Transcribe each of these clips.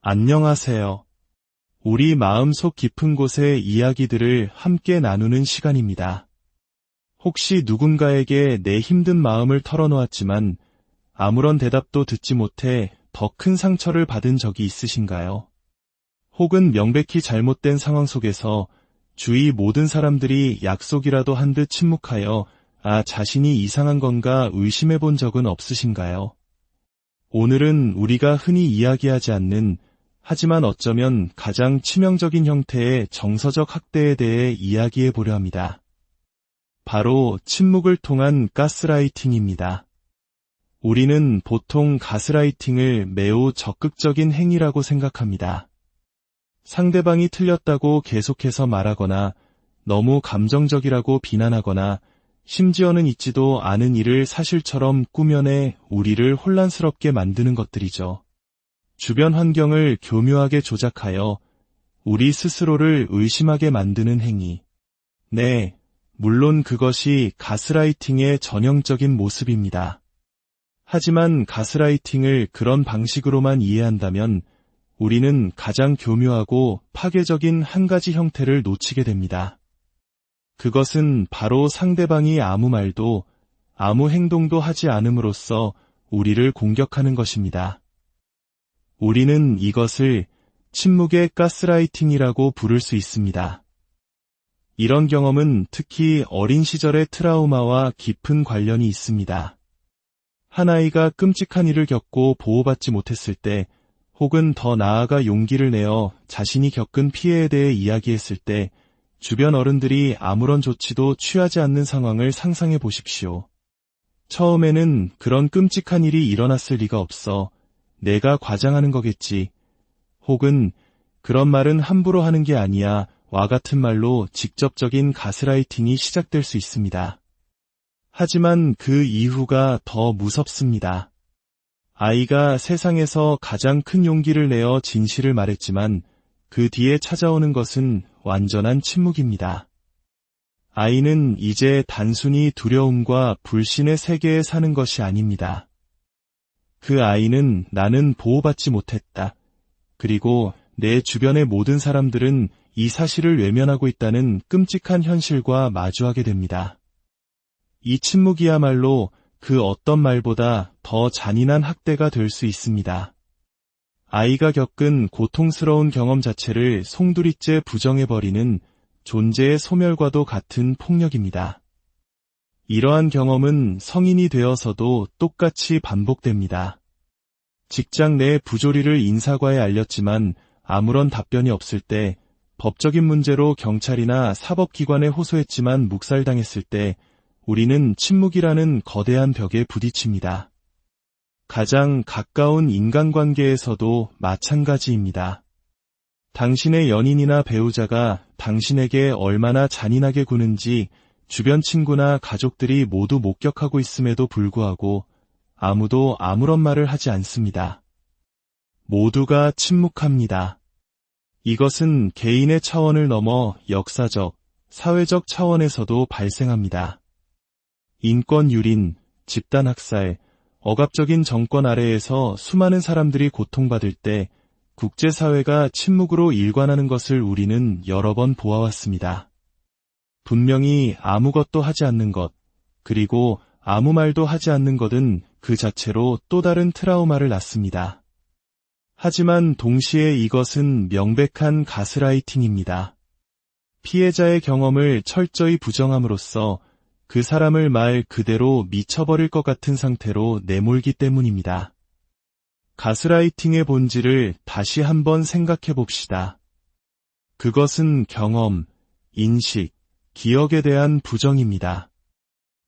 안녕하세요. 우리 마음속 깊은 곳의 이야기들을 함께 나누는 시간입니다. 혹시 누군가에게 내 힘든 마음을 털어놓았지만 아무런 대답도 듣지 못해 더 큰 상처를 받은 적이 있으신가요? 혹은 명백히 잘못된 상황 속에서 주위 모든 사람들이 약속이라도 한 듯 침묵하여 자신이 이상한 건가 의심해 본 적은 없으신가요? 오늘은 우리가 흔히 이야기하지 않는 하지만 어쩌면 가장 치명적인 형태의 정서적 학대에 대해 이야기해 보려 합니다. 바로 침묵을 통한 가스라이팅입니다. 우리는 보통 가스라이팅을 매우 적극적인 행위라고 생각합니다. 상대방이 틀렸다고 계속해서 말하거나 너무 감정적이라고 비난하거나 심지어는 있지도 않은 일을 사실처럼 꾸며내 우리를 혼란스럽게 만드는 것들이죠. 주변 환경을 교묘하게 조작하여 우리 스스로를 의심하게 만드는 행위. 네, 물론 그것이 가스라이팅의 전형적인 모습입니다. 하지만 가스라이팅을 그런 방식으로만 이해한다면 우리는 가장 교묘하고 파괴적인 한 가지 형태를 놓치게 됩니다. 그것은 바로 상대방이 아무 말도 아무 행동도 하지 않음으로써 우리를 공격하는 것입니다. 우리는 이것을 침묵의 가스라이팅이라고 부를 수 있습니다. 이런 경험은 특히 어린 시절의 트라우마와 깊은 관련이 있습니다. 한 아이가 끔찍한 일을 겪고 보호받지 못했을 때, 혹은 더 나아가 용기를 내어 자신이 겪은 피해에 대해 이야기했을 때, 주변 어른들이 아무런 조치도 취하지 않는 상황을 상상해 보십시오. 처음에는 그런 끔찍한 일이 일어났을 리가 없어. 내가 과장하는 거겠지. 혹은 그런 말은 함부로 하는 게 아니야. 와 같은 말로 직접적인 가스라이팅이 시작될 수 있습니다. 하지만 그 이후가 더 무섭습니다. 아이가 세상에서 가장 큰 용기를 내어 진실을 말했지만 그 뒤에 찾아오는 것은 완전한 침묵입니다. 아이는 이제 단순히 두려움과 불신의 세계에 사는 것이 아닙니다. 그 아이는 나는 보호받지 못했다. 그리고 내 주변의 모든 사람들은 이 사실을 외면하고 있다는 끔찍한 현실과 마주하게 됩니다. 이 침묵이야말로 그 어떤 말보다 더 잔인한 학대가 될 수 있습니다. 아이가 겪은 고통스러운 경험 자체를 송두리째 부정해버리는 존재의 소멸과도 같은 폭력입니다. 이러한 경험은 성인이 되어서도 똑같이 반복됩니다. 직장 내 부조리를 인사과에 알렸지만 아무런 답변이 없을 때, 법적인 문제로 경찰이나 사법기관에 호소했지만 묵살당했을 때, 우리는 침묵이라는 거대한 벽에 부딪힙니다. 가장 가까운 인간관계에서도 마찬가지입니다. 당신의 연인이나 배우자가 당신에게 얼마나 잔인하게 구는지 주변 친구나 가족들이 모두 목격하고 있음에도 불구하고 아무도 아무런 말을 하지 않습니다. 모두가 침묵합니다. 이것은 개인의 차원을 넘어 역사적, 사회적 차원에서도 발생합니다. 인권 유린, 집단 학살, 억압적인 정권 아래에서 수많은 사람들이 고통받을 때 국제사회가 침묵으로 일관하는 것을 우리는 여러 번 보아왔습니다. 분명히 아무것도 하지 않는 것, 그리고 아무 말도 하지 않는 것은 그 자체로 또 다른 트라우마를 낳습니다. 하지만 동시에 이것은 명백한 가스라이팅입니다. 피해자의 경험을 철저히 부정함으로써 그 사람을 말 그대로 미쳐버릴 것 같은 상태로 내몰기 때문입니다. 가스라이팅의 본질을 다시 한번 생각해 봅시다. 그것은 경험, 인식, 기억에 대한 부정입니다.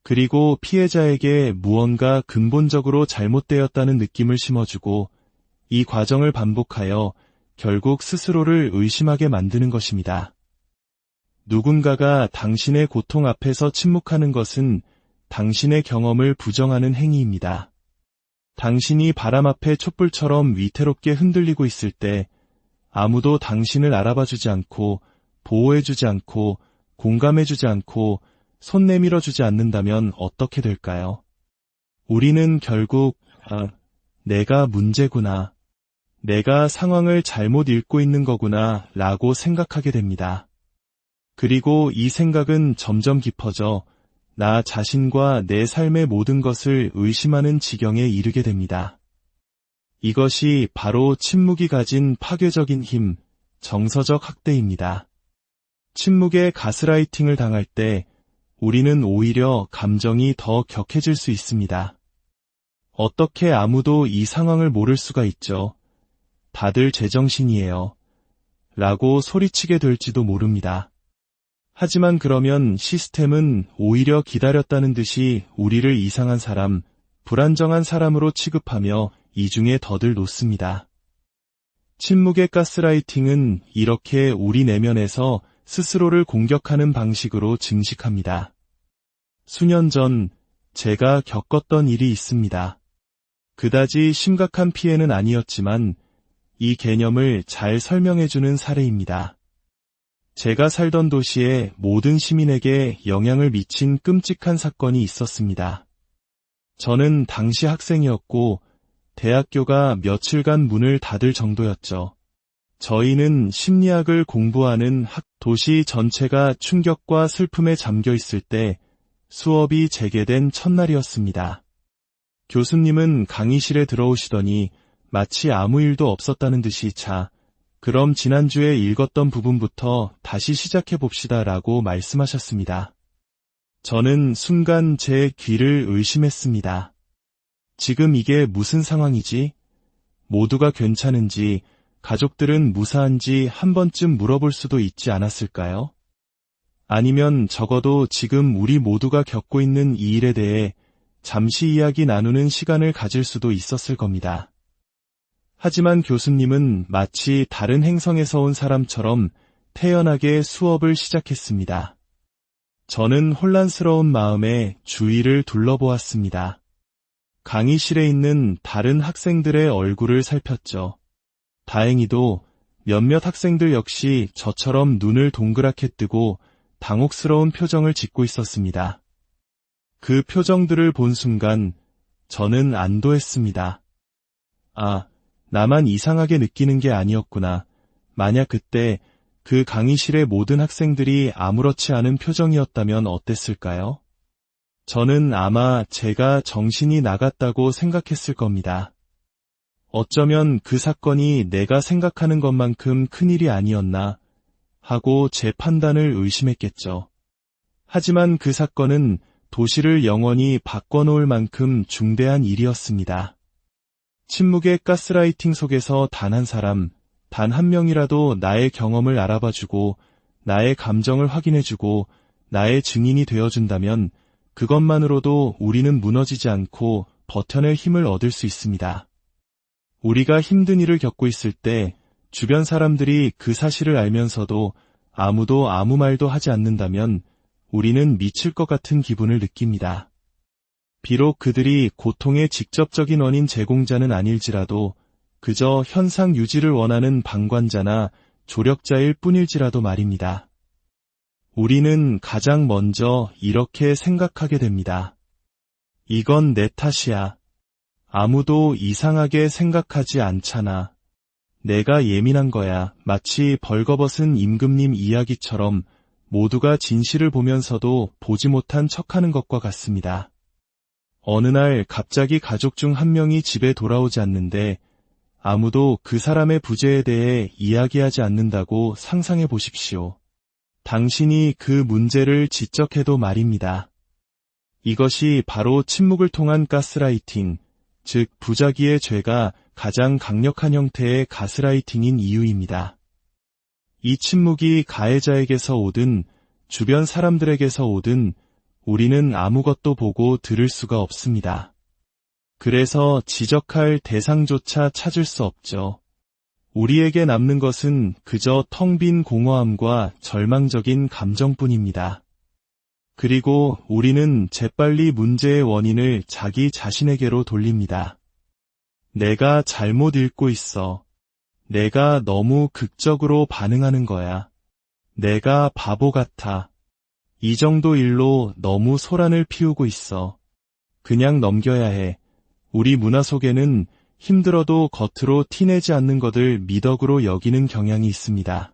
그리고 피해자에게 무언가 근본적으로 잘못되었다는 느낌을 심어주고 이 과정을 반복하여 결국 스스로를 의심하게 만드는 것입니다. 누군가가 당신의 고통 앞에서 침묵하는 것은 당신의 경험을 부정하는 행위입니다. 당신이 바람 앞에 촛불처럼 위태롭게 흔들리고 있을 때 아무도 당신을 알아봐주지 않고 보호해주지 않고 공감해주지 않고 손 내밀어주지 않는다면 어떻게 될까요? 우리는 결국 내가 문제구나. 내가 상황을 잘못 읽고 있는 거구나 라고 생각하게 됩니다. 그리고 이 생각은 점점 깊어져 나 자신과 내 삶의 모든 것을 의심하는 지경에 이르게 됩니다. 이것이 바로 침묵이 가진 파괴적인 힘, 정서적 학대입니다. 침묵의 가스라이팅을 당할 때 우리는 오히려 감정이 더 격해질 수 있습니다. 어떻게 아무도 이 상황을 모를 수가 있죠? 다들 제정신이에요. 라고 소리치게 될지도 모릅니다. 하지만 그러면 시스템은 오히려 기다렸다는 듯이 우리를 이상한 사람, 불안정한 사람으로 취급하며 이중에 덫을 놓습니다. 침묵의 가스라이팅은 이렇게 우리 내면에서 스스로를 공격하는 방식으로 증식합니다. 수년 전 제가 겪었던 일이 있습니다. 그다지 심각한 피해는 아니었지만 이 개념을 잘 설명해주는 사례입니다. 제가 살던 도시의 모든 시민에게 영향을 미친 끔찍한 사건이 있었습니다. 저는 당시 학생이었고 대학교가 며칠간 문을 닫을 정도였죠. 저희는 심리학을 공부하는 도시 전체가 충격과 슬픔에 잠겨 있을 때 수업이 재개된 첫날이었습니다. 교수님은 강의실에 들어오시더니 마치 아무 일도 없었다는 듯이 그럼 지난주에 읽었던 부분부터 다시 시작해봅시다 라고 말씀하셨습니다. 저는 순간 제 귀를 의심했습니다. 지금 이게 무슨 상황이지? 모두가 괜찮은지, 가족들은 무사한지 한 번쯤 물어볼 수도 있지 않았을까요? 아니면 적어도 지금 우리 모두가 겪고 있는 이 일에 대해 잠시 이야기 나누는 시간을 가질 수도 있었을 겁니다. 하지만 교수님은 마치 다른 행성에서 온 사람처럼 태연하게 수업을 시작했습니다. 저는 혼란스러운 마음에 주위를 둘러보았습니다. 강의실에 있는 다른 학생들의 얼굴을 살폈죠. 다행히도 몇몇 학생들 역시 저처럼 눈을 동그랗게 뜨고 당혹스러운 표정을 짓고 있었습니다. 그 표정들을 본 순간 저는 안도했습니다. 아, 나만 이상하게 느끼는 게 아니었구나. 만약 그때 그 강의실의 모든 학생들이 아무렇지 않은 표정이었다면 어땠을까요? 저는 아마 제가 정신이 나갔다고 생각했을 겁니다. 어쩌면 그 사건이 내가 생각하는 것만큼 큰일이 아니었나 하고 제 판단을 의심했겠죠. 하지만 그 사건은 도시를 영원히 바꿔놓을 만큼 중대한 일이었습니다. 침묵의 가스라이팅 속에서 단 한 사람, 단 한 명이라도 나의 경험을 알아봐주고 나의 감정을 확인해주고 나의 증인이 되어준다면 그것만으로도 우리는 무너지지 않고 버텨낼 힘을 얻을 수 있습니다. 우리가 힘든 일을 겪고 있을 때 주변 사람들이 그 사실을 알면서도 아무도 아무 말도 하지 않는다면 우리는 미칠 것 같은 기분을 느낍니다. 비록 그들이 고통의 직접적인 원인 제공자는 아닐지라도 그저 현상 유지를 원하는 방관자나 조력자일 뿐일지라도 말입니다. 우리는 가장 먼저 이렇게 생각하게 됩니다. 이건 내 탓이야. 아무도 이상하게 생각하지 않잖아. 내가 예민한 거야. 마치 벌거벗은 임금님 이야기처럼 모두가 진실을 보면서도 보지 못한 척하는 것과 같습니다. 어느 날 갑자기 가족 중 한 명이 집에 돌아오지 않는데 아무도 그 사람의 부재에 대해 이야기하지 않는다고 상상해 보십시오. 당신이 그 문제를 지적해도 말입니다. 이것이 바로 침묵을 통한 가스라이팅, 즉 부작위의 죄가 가장 강력한 형태의 가스라이팅인 이유입니다. 이 침묵이 가해자에게서 오든 주변 사람들에게서 오든 우리는 아무것도 보고 들을 수가 없습니다. 그래서 지적할 대상조차 찾을 수 없죠. 우리에게 남는 것은 그저 텅 빈 공허함과 절망적인 감정뿐입니다. 그리고 우리는 재빨리 문제의 원인을 자기 자신에게로 돌립니다. 내가 잘못 읽고 있어. 내가 너무 극적으로 반응하는 거야. 내가 바보 같아. 이 정도 일로 너무 소란을 피우고 있어. 그냥 넘겨야 해. 우리 문화 속에는 힘들어도 겉으로 티내지 않는 것을 미덕으로 여기는 경향이 있습니다.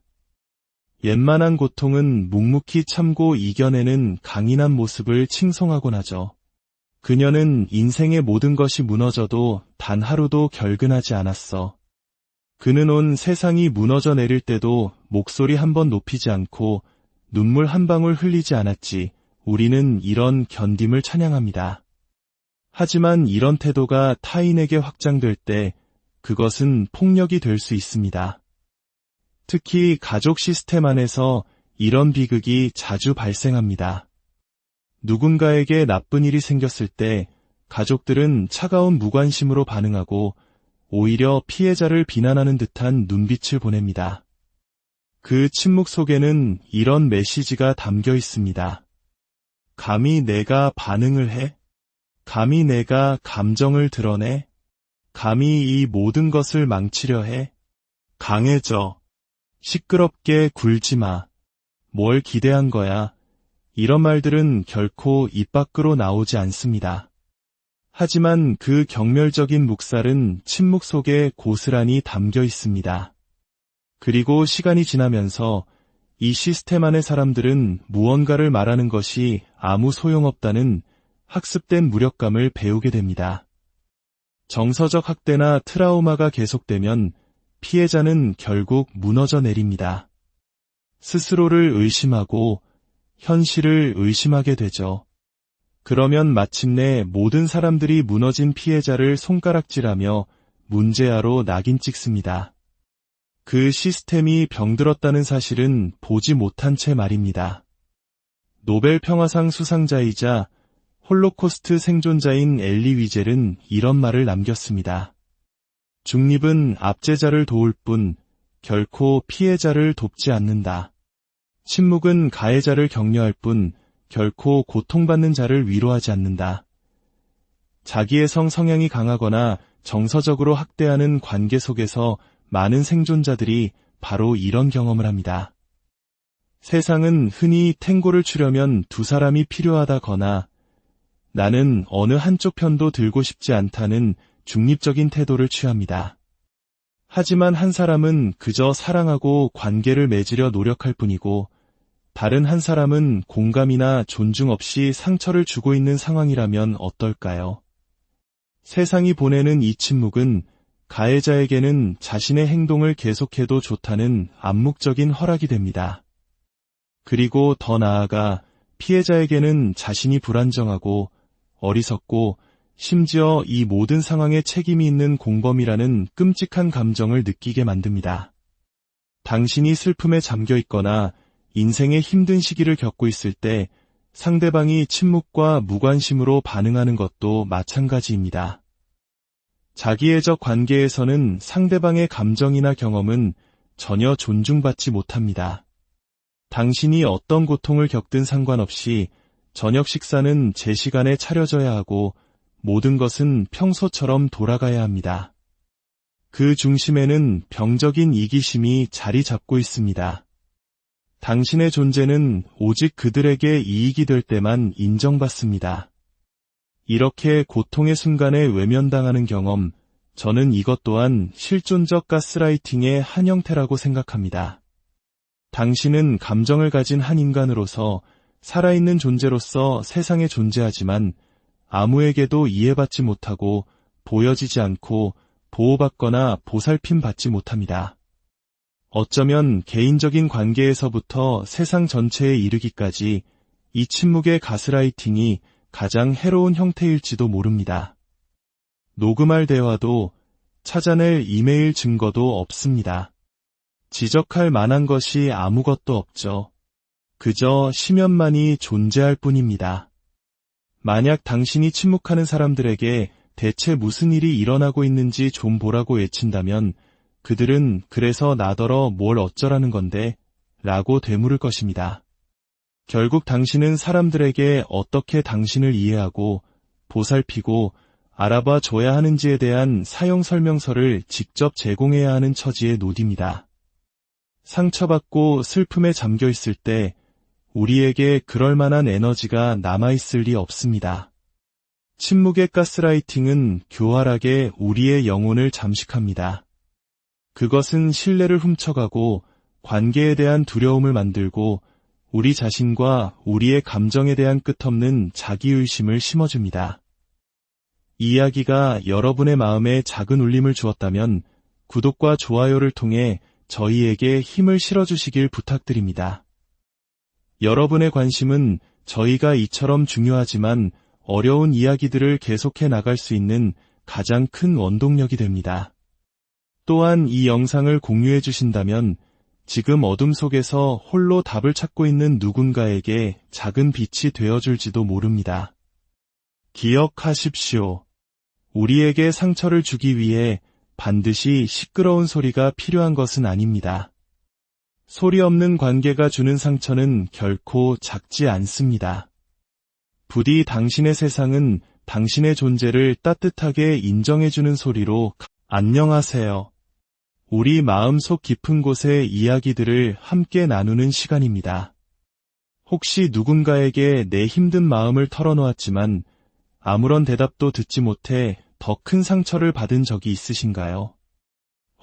웬만한 고통은 묵묵히 참고 이겨내는 강인한 모습을 칭송하곤 하죠. 그녀는 인생의 모든 것이 무너져도 단 하루도 결근하지 않았어. 그는 온 세상이 무너져 내릴 때도 목소리 한 번 높이지 않고 눈물 한 방울 흘리지 않았지. 우리는 이런 견딤을 찬양합니다. 하지만 이런 태도가 타인에게 확장될 때 그것은 폭력이 될 수 있습니다. 특히 가족 시스템 안에서 이런 비극이 자주 발생합니다. 누군가에게 나쁜 일이 생겼을 때 가족들은 차가운 무관심으로 반응하고 오히려 피해자를 비난하는 듯한 눈빛을 보냅니다. 그 침묵 속에는 이런 메시지가 담겨 있습니다. 감히 내가 반응을 해? 감히 내가 감정을 드러내? 감히 이 모든 것을 망치려 해? 강해져. 시끄럽게 굴지 마. 뭘 기대한 거야? 이런 말들은 결코 입 밖으로 나오지 않습니다. 하지만 그 경멸적인 묵살은 침묵 속에 고스란히 담겨 있습니다. 그리고 시간이 지나면서 이 시스템 안의 사람들은 무언가를 말하는 것이 아무 소용없다는 학습된 무력감을 배우게 됩니다. 정서적 학대나 트라우마가 계속되면 피해자는 결국 무너져 내립니다. 스스로를 의심하고 현실을 의심하게 되죠. 그러면 마침내 모든 사람들이 무너진 피해자를 손가락질하며 문제아로 낙인 찍습니다. 그 시스템이 병들었다는 사실은 보지 못한 채 말입니다. 노벨 평화상 수상자이자 홀로코스트 생존자인 엘리 위젤은 이런 말을 남겼습니다. 중립은 압제자를 도울 뿐 결코 피해자를 돕지 않는다. 침묵은 가해자를 격려할 뿐 결코 고통받는 자를 위로하지 않는다. 자기의 성향이 강하거나 정서적으로 학대하는 관계 속에서 많은 생존자들이 바로 이런 경험을 합니다. 세상은 흔히 탱고를 추려면 두 사람이 필요하다거나 나는 어느 한쪽 편도 들고 싶지 않다는 중립적인 태도를 취합니다. 하지만 한 사람은 그저 사랑하고 관계를 맺으려 노력할 뿐이고 다른 한 사람은 공감이나 존중 없이 상처를 주고 있는 상황이라면 어떨까요? 세상이 보내는 이 침묵은 가해자에게는 자신의 행동을 계속해도 좋다는 암묵적인 허락이 됩니다. 그리고 더 나아가 피해자에게는 자신이 불안정하고 어리석고 심지어 이 모든 상황에 책임이 있는 공범이라는 끔찍한 감정을 느끼게 만듭니다. 당신이 슬픔에 잠겨 있거나 인생의 힘든 시기를 겪고 있을 때 상대방이 침묵과 무관심으로 반응하는 것도 마찬가지입니다. 자기애적 관계에서는 상대방의 감정이나 경험은 전혀 존중받지 못합니다. 당신이 어떤 고통을 겪든 상관없이 저녁 식사는 제 시간에 차려져야 하고 모든 것은 평소처럼 돌아가야 합니다. 그 중심에는 병적인 이기심이 자리 잡고 있습니다. 당신의 존재는 오직 그들에게 이익이 될 때만 인정받습니다. 이렇게 고통의 순간에 외면당하는 경험, 저는 이것 또한 실존적 가스라이팅의 한 형태라고 생각합니다. 당신은 감정을 가진 한 인간으로서 살아있는 존재로서 세상에 존재하지만 아무에게도 이해받지 못하고 보여지지 않고 보호받거나 보살핌 받지 못합니다. 어쩌면 개인적인 관계에서부터 세상 전체에 이르기까지 이 침묵의 가스라이팅이 가장 해로운 형태일지도 모릅니다. 녹음할 대화도 찾아낼 이메일 증거도 없습니다. 지적할 만한 것이 아무것도 없죠. 그저 심연만이 존재할 뿐입니다. 만약 당신이 침묵하는 사람들에게 대체 무슨 일이 일어나고 있는지 좀 보라고 외친다면 그들은 그래서 나더러 뭘 어쩌라는 건데? 라고 되물을 것입니다. 결국 당신은 사람들에게 어떻게 당신을 이해하고 보살피고 알아봐 줘야 하는지에 대한 사용 설명서를 직접 제공해야 하는 처지에 놓입니다. 상처받고 슬픔에 잠겨 있을 때 우리에게 그럴 만한 에너지가 남아있을 리 없습니다. 침묵의 가스라이팅은 교활하게 우리의 영혼을 잠식합니다. 그것은 신뢰를 훔쳐가고 관계에 대한 두려움을 만들고 우리 자신과 우리의 감정에 대한 끝없는 자기의심을 심어줍니다. 이 이야기가 여러분의 마음에 작은 울림을 주었다면 구독과 좋아요를 통해 저희에게 힘을 실어주시길 부탁드립니다. 여러분의 관심은 저희가 이처럼 중요하지만 어려운 이야기들을 계속해 나갈 수 있는 가장 큰 원동력이 됩니다. 또한 이 영상을 공유해 주신다면 지금 어둠 속에서 홀로 답을 찾고 있는 누군가에게 작은 빛이 되어줄지도 모릅니다. 기억하십시오. 우리에게 상처를 주기 위해 반드시 시끄러운 소리가 필요한 것은 아닙니다. 소리 없는 관계가 주는 상처는 결코 작지 않습니다. 부디 당신의 세상은 당신의 존재를 따뜻하게 인정해주는 소리로 안녕하세요. 우리 마음속 깊은 곳의 이야기들을 함께 나누는 시간입니다. 혹시 누군가에게 내 힘든 마음을 털어놓았지만 아무런 대답도 듣지 못해 더 큰 상처를 받은 적이 있으신가요?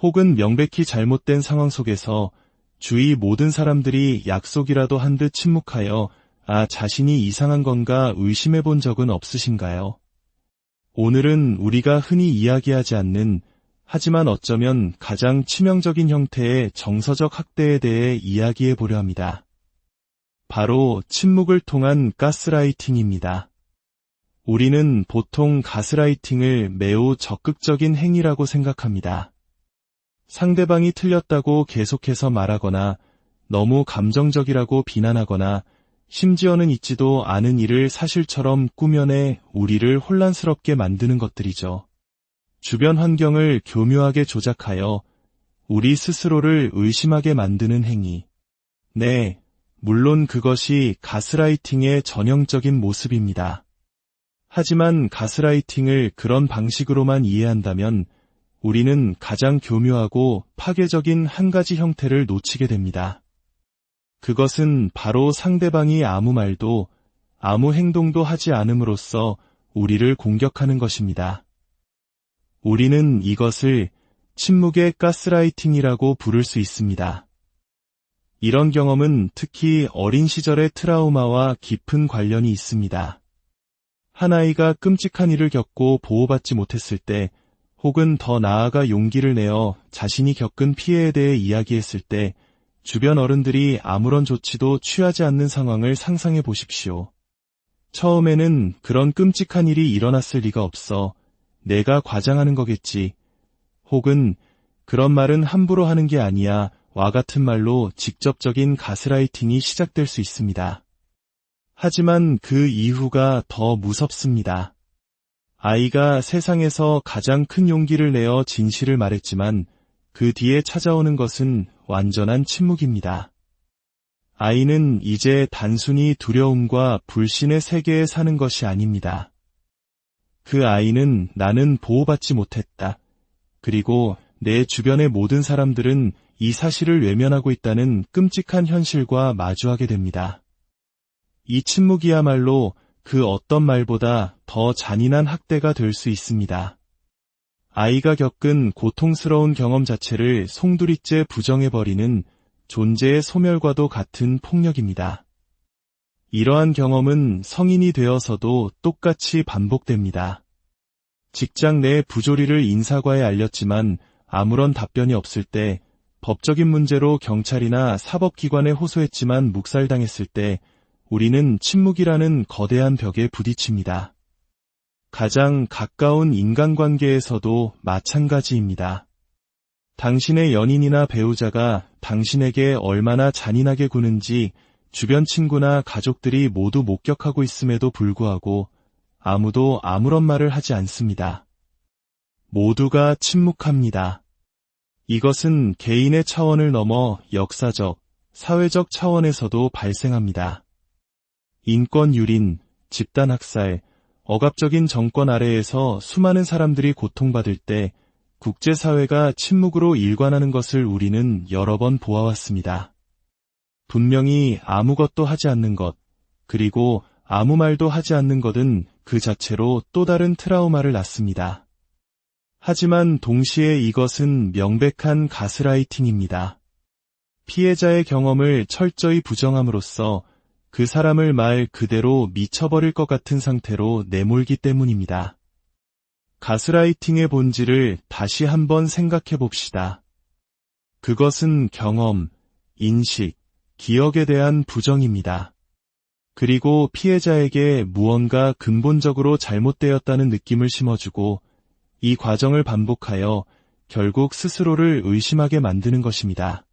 혹은 명백히 잘못된 상황 속에서 주위 모든 사람들이 약속이라도 한 듯 침묵하여 자신이 이상한 건가 의심해 본 적은 없으신가요? 오늘은 우리가 흔히 이야기하지 않는 하지만 어쩌면 가장 치명적인 형태의 정서적 학대에 대해 이야기해 보려 합니다. 바로 침묵을 통한 가스라이팅입니다. 우리는 보통 가스라이팅을 매우 적극적인 행위라고 생각합니다. 상대방이 틀렸다고 계속해서 말하거나 너무 감정적이라고 비난하거나 심지어는 있지도 않은 일을 사실처럼 꾸며내 우리를 혼란스럽게 만드는 것들이죠. 주변 환경을 교묘하게 조작하여 우리 스스로를 의심하게 만드는 행위. 네, 물론 그것이 가스라이팅의 전형적인 모습입니다. 하지만 가스라이팅을 그런 방식으로만 이해한다면 우리는 가장 교묘하고 파괴적인 한 가지 형태를 놓치게 됩니다. 그것은 바로 상대방이 아무 말도 아무 행동도 하지 않음으로써 우리를 공격하는 것입니다. 우리는 이것을 침묵의 가스라이팅이라고 부를 수 있습니다. 이런 경험은 특히 어린 시절의 트라우마와 깊은 관련이 있습니다. 한 아이가 끔찍한 일을 겪고 보호받지 못했을 때, 혹은 더 나아가 용기를 내어 자신이 겪은 피해에 대해 이야기했을 때, 주변 어른들이 아무런 조치도 취하지 않는 상황을 상상해 보십시오. 처음에는 그런 끔찍한 일이 일어났을 리가 없어. 내가 과장하는 거겠지. 혹은 그런 말은 함부로 하는 게 아니야. 와 같은 말로 직접적인 가스라이팅이 시작될 수 있습니다. 하지만 그 이후가 더 무섭습니다. 아이가 세상에서 가장 큰 용기를 내어 진실을 말했지만 그 뒤에 찾아오는 것은 완전한 침묵입니다. 아이는 이제 단순히 두려움과 불신의 세계에 사는 것이 아닙니다. 그 아이는 나는 보호받지 못했다. 그리고 내 주변의 모든 사람들은 이 사실을 외면하고 있다는 끔찍한 현실과 마주하게 됩니다. 이 침묵이야말로 그 어떤 말보다 더 잔인한 학대가 될 수 있습니다. 아이가 겪은 고통스러운 경험 자체를 송두리째 부정해버리는 존재의 소멸과도 같은 폭력입니다. 이러한 경험은 성인이 되어서도 똑같이 반복됩니다. 직장 내 부조리를 인사과에 알렸지만 아무런 답변이 없을 때, 법적인 문제로 경찰이나 사법기관에 호소했지만 묵살당했을 때 우리는 침묵이라는 거대한 벽에 부딪힙니다. 가장 가까운 인간관계에서도 마찬가지입니다. 당신의 연인이나 배우자가 당신에게 얼마나 잔인하게 구는지 주변 친구나 가족들이 모두 목격하고 있음에도 불구하고 아무도 아무런 말을 하지 않습니다. 모두가 침묵합니다. 이것은 개인의 차원을 넘어 역사적, 사회적 차원에서도 발생합니다. 인권 유린, 집단 학살, 억압적인 정권 아래에서 수많은 사람들이 고통받을 때 국제사회가 침묵으로 일관하는 것을 우리는 여러 번 보아왔습니다. 분명히 아무것도 하지 않는 것, 그리고 아무 말도 하지 않는 것은 그 자체로 또 다른 트라우마를 낳습니다. 하지만 동시에 이것은 명백한 가스라이팅입니다. 피해자의 경험을 철저히 부정함으로써 그 사람을 말 그대로 미쳐버릴 것 같은 상태로 내몰기 때문입니다. 가스라이팅의 본질을 다시 한번 생각해 봅시다. 그것은 경험, 인식, 기억에 대한 부정입니다. 그리고 피해자에게 무언가 근본적으로 잘못되었다는 느낌을 심어주고 이 과정을 반복하여 결국 스스로를 의심하게 만드는 것입니다.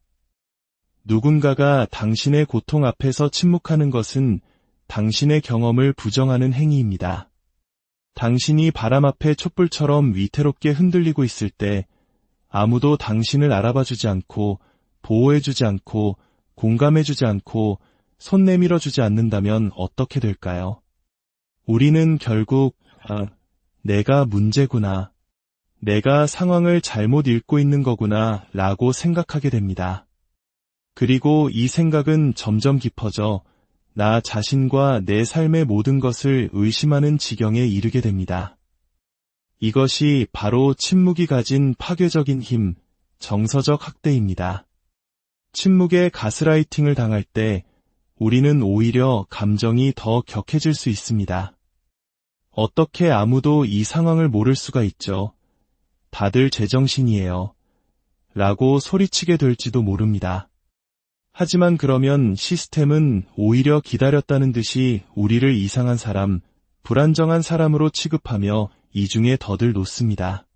누군가가 당신의 고통 앞에서 침묵하는 것은 당신의 경험을 부정하는 행위입니다. 당신이 바람 앞에 촛불처럼 위태롭게 흔들리고 있을 때 아무도 당신을 알아봐주지 않고 보호해주지 않고 공감해주지 않고 손 내밀어주지 않는다면 어떻게 될까요? 우리는 결국 내가 문제구나, 내가 상황을 잘못 읽고 있는 거구나 라고 생각하게 됩니다. 그리고 이 생각은 점점 깊어져 나 자신과 내 삶의 모든 것을 의심하는 지경에 이르게 됩니다. 이것이 바로 침묵이 가진 파괴적인 힘, 정서적 학대입니다. 침묵의 가스라이팅을 당할 때 우리는 오히려 감정이 더 격해질 수 있습니다. 어떻게 아무도 이 상황을 모를 수가 있죠? 다들 제정신이에요. 라고 소리치게 될지도 모릅니다. 하지만 그러면 시스템은 오히려 기다렸다는 듯이 우리를 이상한 사람, 불안정한 사람으로 취급하며 이중에 덫을 놓습니다.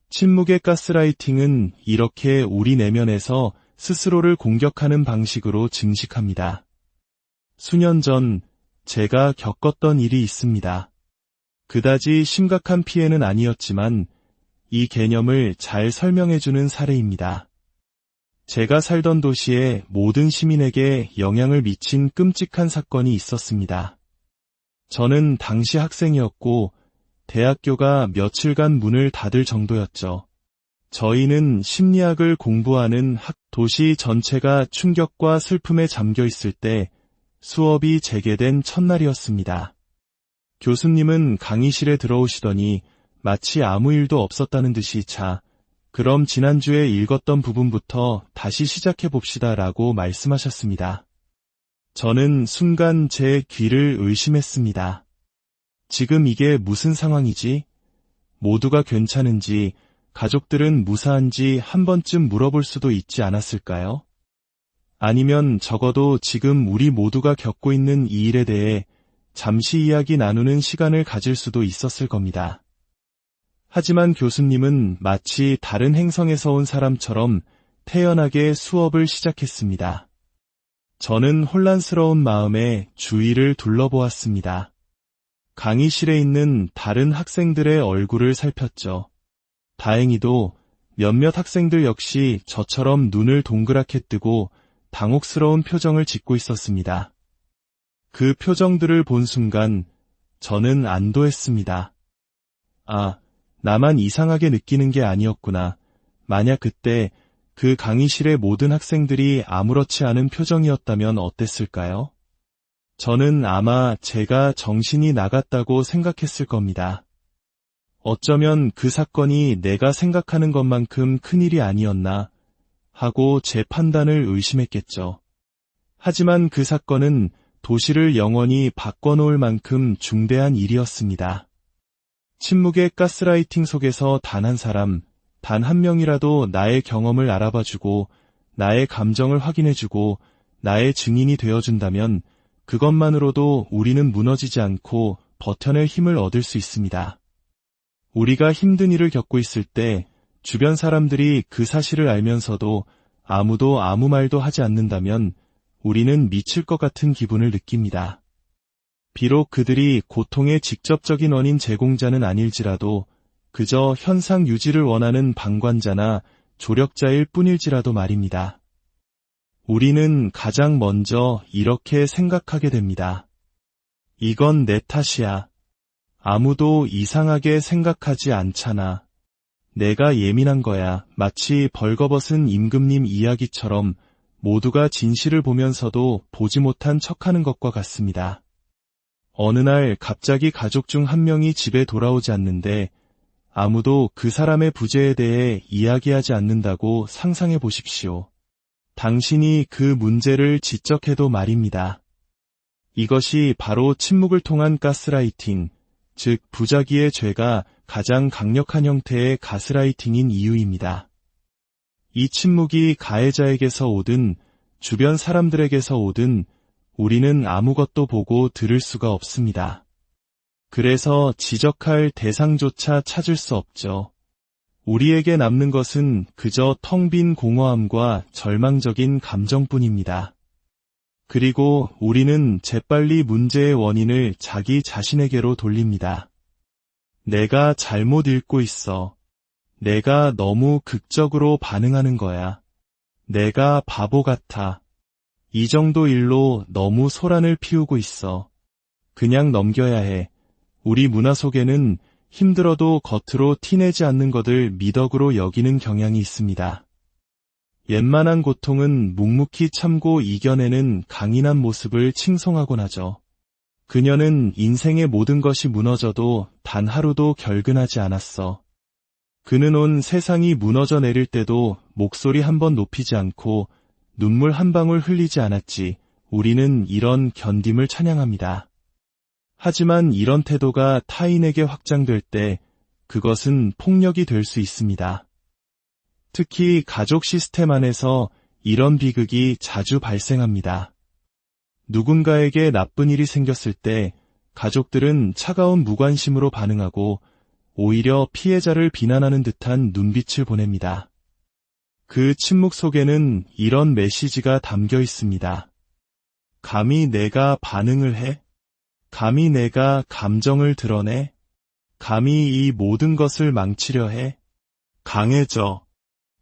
침묵의 가스라이팅은 이렇게 우리 내면에서 스스로를 공격하는 방식으로 증식합니다. 수년 전 제가 겪었던 일이 있습니다. 그다지 심각한 피해는 아니었지만 이 개념을 잘 설명해주는 사례입니다. 제가 살던 도시에 모든 시민에게 영향을 미친 끔찍한 사건이 있었습니다. 저는 당시 학생이었고 대학교가 며칠간 문을 닫을 정도였죠. 저희는 심리학을 공부하는 도시 전체가 충격과 슬픔에 잠겨 있을 때 수업이 재개된 첫날이었습니다. 교수님은 강의실에 들어오시더니 마치 아무 일도 없었다는 듯이 그럼 지난주에 읽었던 부분부터 다시 시작해봅시다 라고 말씀하셨습니다. 저는 순간 제 귀를 의심했습니다. 지금 이게 무슨 상황이지? 모두가 괜찮은지, 가족들은 무사한지 한 번쯤 물어볼 수도 있지 않았을까요? 아니면 적어도 지금 우리 모두가 겪고 있는 이 일에 대해 잠시 이야기 나누는 시간을 가질 수도 있었을 겁니다. 하지만 교수님은 마치 다른 행성에서 온 사람처럼 태연하게 수업을 시작했습니다. 저는 혼란스러운 마음에 주위를 둘러보았습니다. 강의실에 있는 다른 학생들의 얼굴을 살폈죠. 다행히도 몇몇 학생들 역시 저처럼 눈을 동그랗게 뜨고 당혹스러운 표정을 짓고 있었습니다. 그 표정들을 본 순간 저는 안도했습니다. 나만 이상하게 느끼는 게 아니었구나. 만약 그때 그 강의실의 모든 학생들이 아무렇지 않은 표정이었다면 어땠을까요? 저는 아마 제가 정신이 나갔다고 생각했을 겁니다. 어쩌면 그 사건이 내가 생각하는 것만큼 큰일이 아니었나 하고 제 판단을 의심했겠죠. 하지만 그 사건은 도시를 영원히 바꿔놓을 만큼 중대한 일이었습니다. 침묵의 가스라이팅 속에서 단 한 사람, 단 한 명이라도 나의 경험을 알아봐주고 나의 감정을 확인해주고 나의 증인이 되어준다면 그것만으로도 우리는 무너지지 않고 버텨낼 힘을 얻을 수 있습니다. 우리가 힘든 일을 겪고 있을 때 주변 사람들이 그 사실을 알면서도 아무도 아무 말도 하지 않는다면 우리는 미칠 것 같은 기분을 느낍니다. 비록 그들이 고통의 직접적인 원인 제공자는 아닐지라도 그저 현상 유지를 원하는 방관자나 조력자일 뿐일지라도 말입니다. 우리는 가장 먼저 이렇게 생각하게 됩니다. 이건 내 탓이야. 아무도 이상하게 생각하지 않잖아. 내가 예민한 거야. 마치 벌거벗은 임금님 이야기처럼 모두가 진실을 보면서도 보지 못한 척하는 것과 같습니다. 어느 날 갑자기 가족 중 한 명이 집에 돌아오지 않는데 아무도 그 사람의 부재에 대해 이야기하지 않는다고 상상해 보십시오. 당신이 그 문제를 지적해도 말입니다. 이것이 바로 침묵을 통한 가스라이팅, 즉 부자기의 죄가 가장 강력한 형태의 가스라이팅인 이유입니다. 이 침묵이 가해자에게서 오든 주변 사람들에게서 오든 우리는 아무것도 보고 들을 수가 없습니다. 그래서 지적할 대상조차 찾을 수 없죠. 우리에게 남는 것은 그저 텅 빈 공허함과 절망적인 감정뿐입니다. 그리고 우리는 재빨리 문제의 원인을 자기 자신에게로 돌립니다. 내가 잘못 읽고 있어. 내가 너무 극적으로 반응하는 거야. 내가 바보 같아. 이 정도 일로 너무 소란을 피우고 있어. 그냥 넘겨야 해. 우리 문화 속에는 힘들어도 겉으로 티내지 않는 것을 미덕으로 여기는 경향이 있습니다. 웬만한 고통은 묵묵히 참고 이겨내는 강인한 모습을 칭송하곤 하죠. 그녀는 인생의 모든 것이 무너져도 단 하루도 결근하지 않았어. 그는 온 세상이 무너져 내릴 때도 목소리 한번 높이지 않고 눈물 한 방울 흘리지 않았지. 우리는 이런 견딤을 찬양합니다. 하지만 이런 태도가 타인에게 확장될 때 그것은 폭력이 될 수 있습니다. 특히 가족 시스템 안에서 이런 비극이 자주 발생합니다. 누군가에게 나쁜 일이 생겼을 때 가족들은 차가운 무관심으로 반응하고 오히려 피해자를 비난하는 듯한 눈빛을 보냅니다. 그 침묵 속에는 이런 메시지가 담겨 있습니다. 감히 내가 반응을 해? 감히 내가 감정을 드러내? 감히 이 모든 것을 망치려 해? 강해져.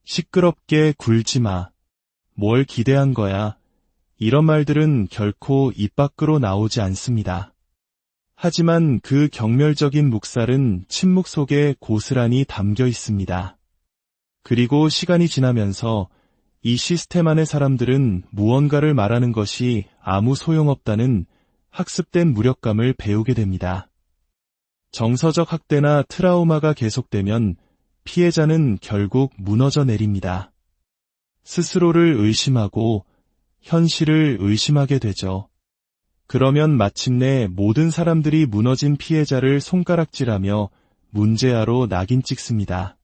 시끄럽게 굴지 마. 뭘 기대한 거야? 이런 말들은 결코 입 밖으로 나오지 않습니다. 하지만 그 경멸적인 묵살은 침묵 속에 고스란히 담겨 있습니다. 그리고 시간이 지나면서 이 시스템 안의 사람들은 무언가를 말하는 것이 아무 소용없다는 학습된 무력감을 배우게 됩니다. 정서적 학대나 트라우마가 계속되면 피해자는 결국 무너져 내립니다. 스스로를 의심하고 현실을 의심하게 되죠. 그러면 마침내 모든 사람들이 무너진 피해자를 손가락질하며 문제아로 낙인 찍습니다.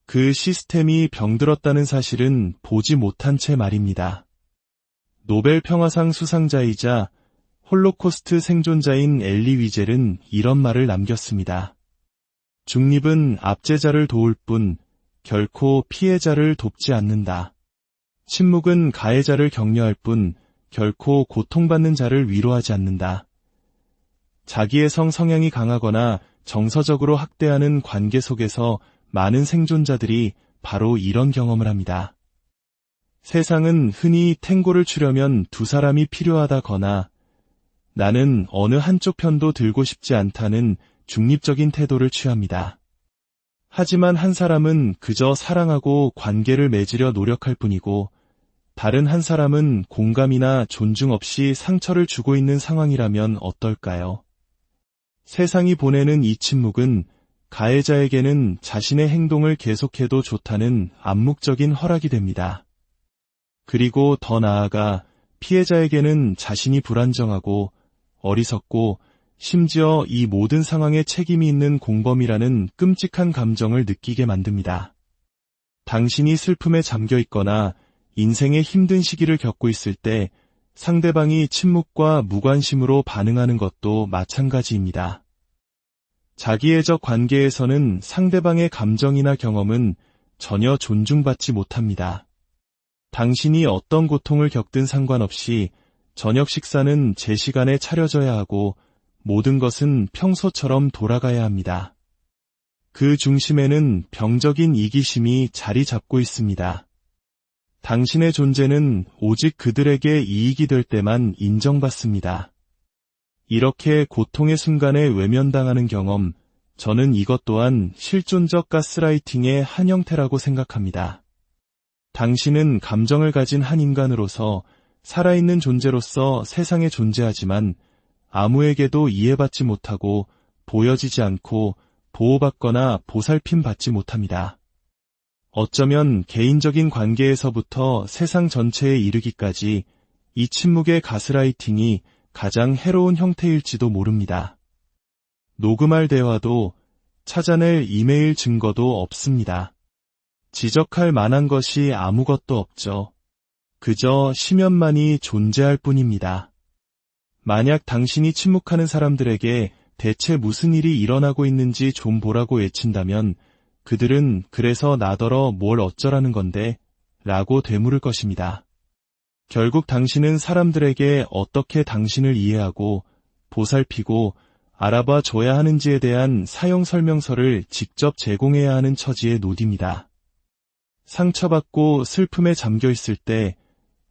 그 시스템이 병들었다는 사실은 보지 못한 채 말입니다. 노벨 평화상 수상자이자 홀로코스트 생존자인 엘리 위젤은 이런 말을 남겼습니다. 중립은 압제자를 도울 뿐 결코 피해자를 돕지 않는다. 침묵은 가해자를 격려할 뿐 결코 고통받는 자를 위로하지 않는다. 자기의 성향이 강하거나 정서적으로 학대하는 관계 속에서 많은 생존자들이 바로 이런 경험을 합니다. 세상은 흔히 탱고를 추려면 두 사람이 필요하다거나 나는 어느 한쪽 편도 들고 싶지 않다는 중립적인 태도를 취합니다. 하지만 한 사람은 그저 사랑하고 관계를 맺으려 노력할 뿐이고 다른 한 사람은 공감이나 존중 없이 상처를 주고 있는 상황이라면 어떨까요? 세상이 보내는 이 침묵은 가해자에게는 자신의 행동을 계속해도 좋다는 암묵적인 허락이 됩니다. 그리고 더 나아가 피해자에게는 자신이 불안정하고 어리석고 심지어 이 모든 상황에 책임이 있는 공범이라는 끔찍한 감정을 느끼게 만듭니다. 당신이 슬픔에 잠겨 있거나 인생의 힘든 시기를 겪고 있을 때 상대방이 침묵과 무관심으로 반응하는 것도 마찬가지입니다. 자기애적 관계에서는 상대방의 감정이나 경험은 전혀 존중받지 못합니다. 당신이 어떤 고통을 겪든 상관없이 저녁 식사는 제 시간에 차려져야 하고 모든 것은 평소처럼 돌아가야 합니다. 그 중심에는 병적인 이기심이 자리 잡고 있습니다. 당신의 존재는 오직 그들에게 이익이 될 때만 인정받습니다. 이렇게 고통의 순간에 외면당하는 경험, 저는 이것 또한 실존적 가스라이팅의 한 형태라고 생각합니다. 당신은 감정을 가진 한 인간으로서 살아있는 존재로서 세상에 존재하지만 아무에게도 이해받지 못하고 보여지지 않고 보호받거나 보살핌 받지 못합니다. 어쩌면 개인적인 관계에서부터 세상 전체에 이르기까지 이 침묵의 가스라이팅이 가장 해로운 형태일지도 모릅니다. 녹음할 대화도 찾아낼 이메일 증거도 없습니다. 지적할 만한 것이 아무것도 없죠. 그저 심연만이 존재할 뿐입니다. 만약 당신이 침묵하는 사람들에게 대체 무슨 일이 일어나고 있는지 좀 보라고 외친다면 그들은 그래서 나더러 뭘 어쩌라는 건데? 라고 되물을 것입니다. 결국 당신은 사람들에게 어떻게 당신을 이해하고 보살피고 알아봐 줘야 하는지에 대한 사용 설명서를 직접 제공해야 하는 처지에 놓입니다. 상처받고 슬픔에 잠겨 있을 때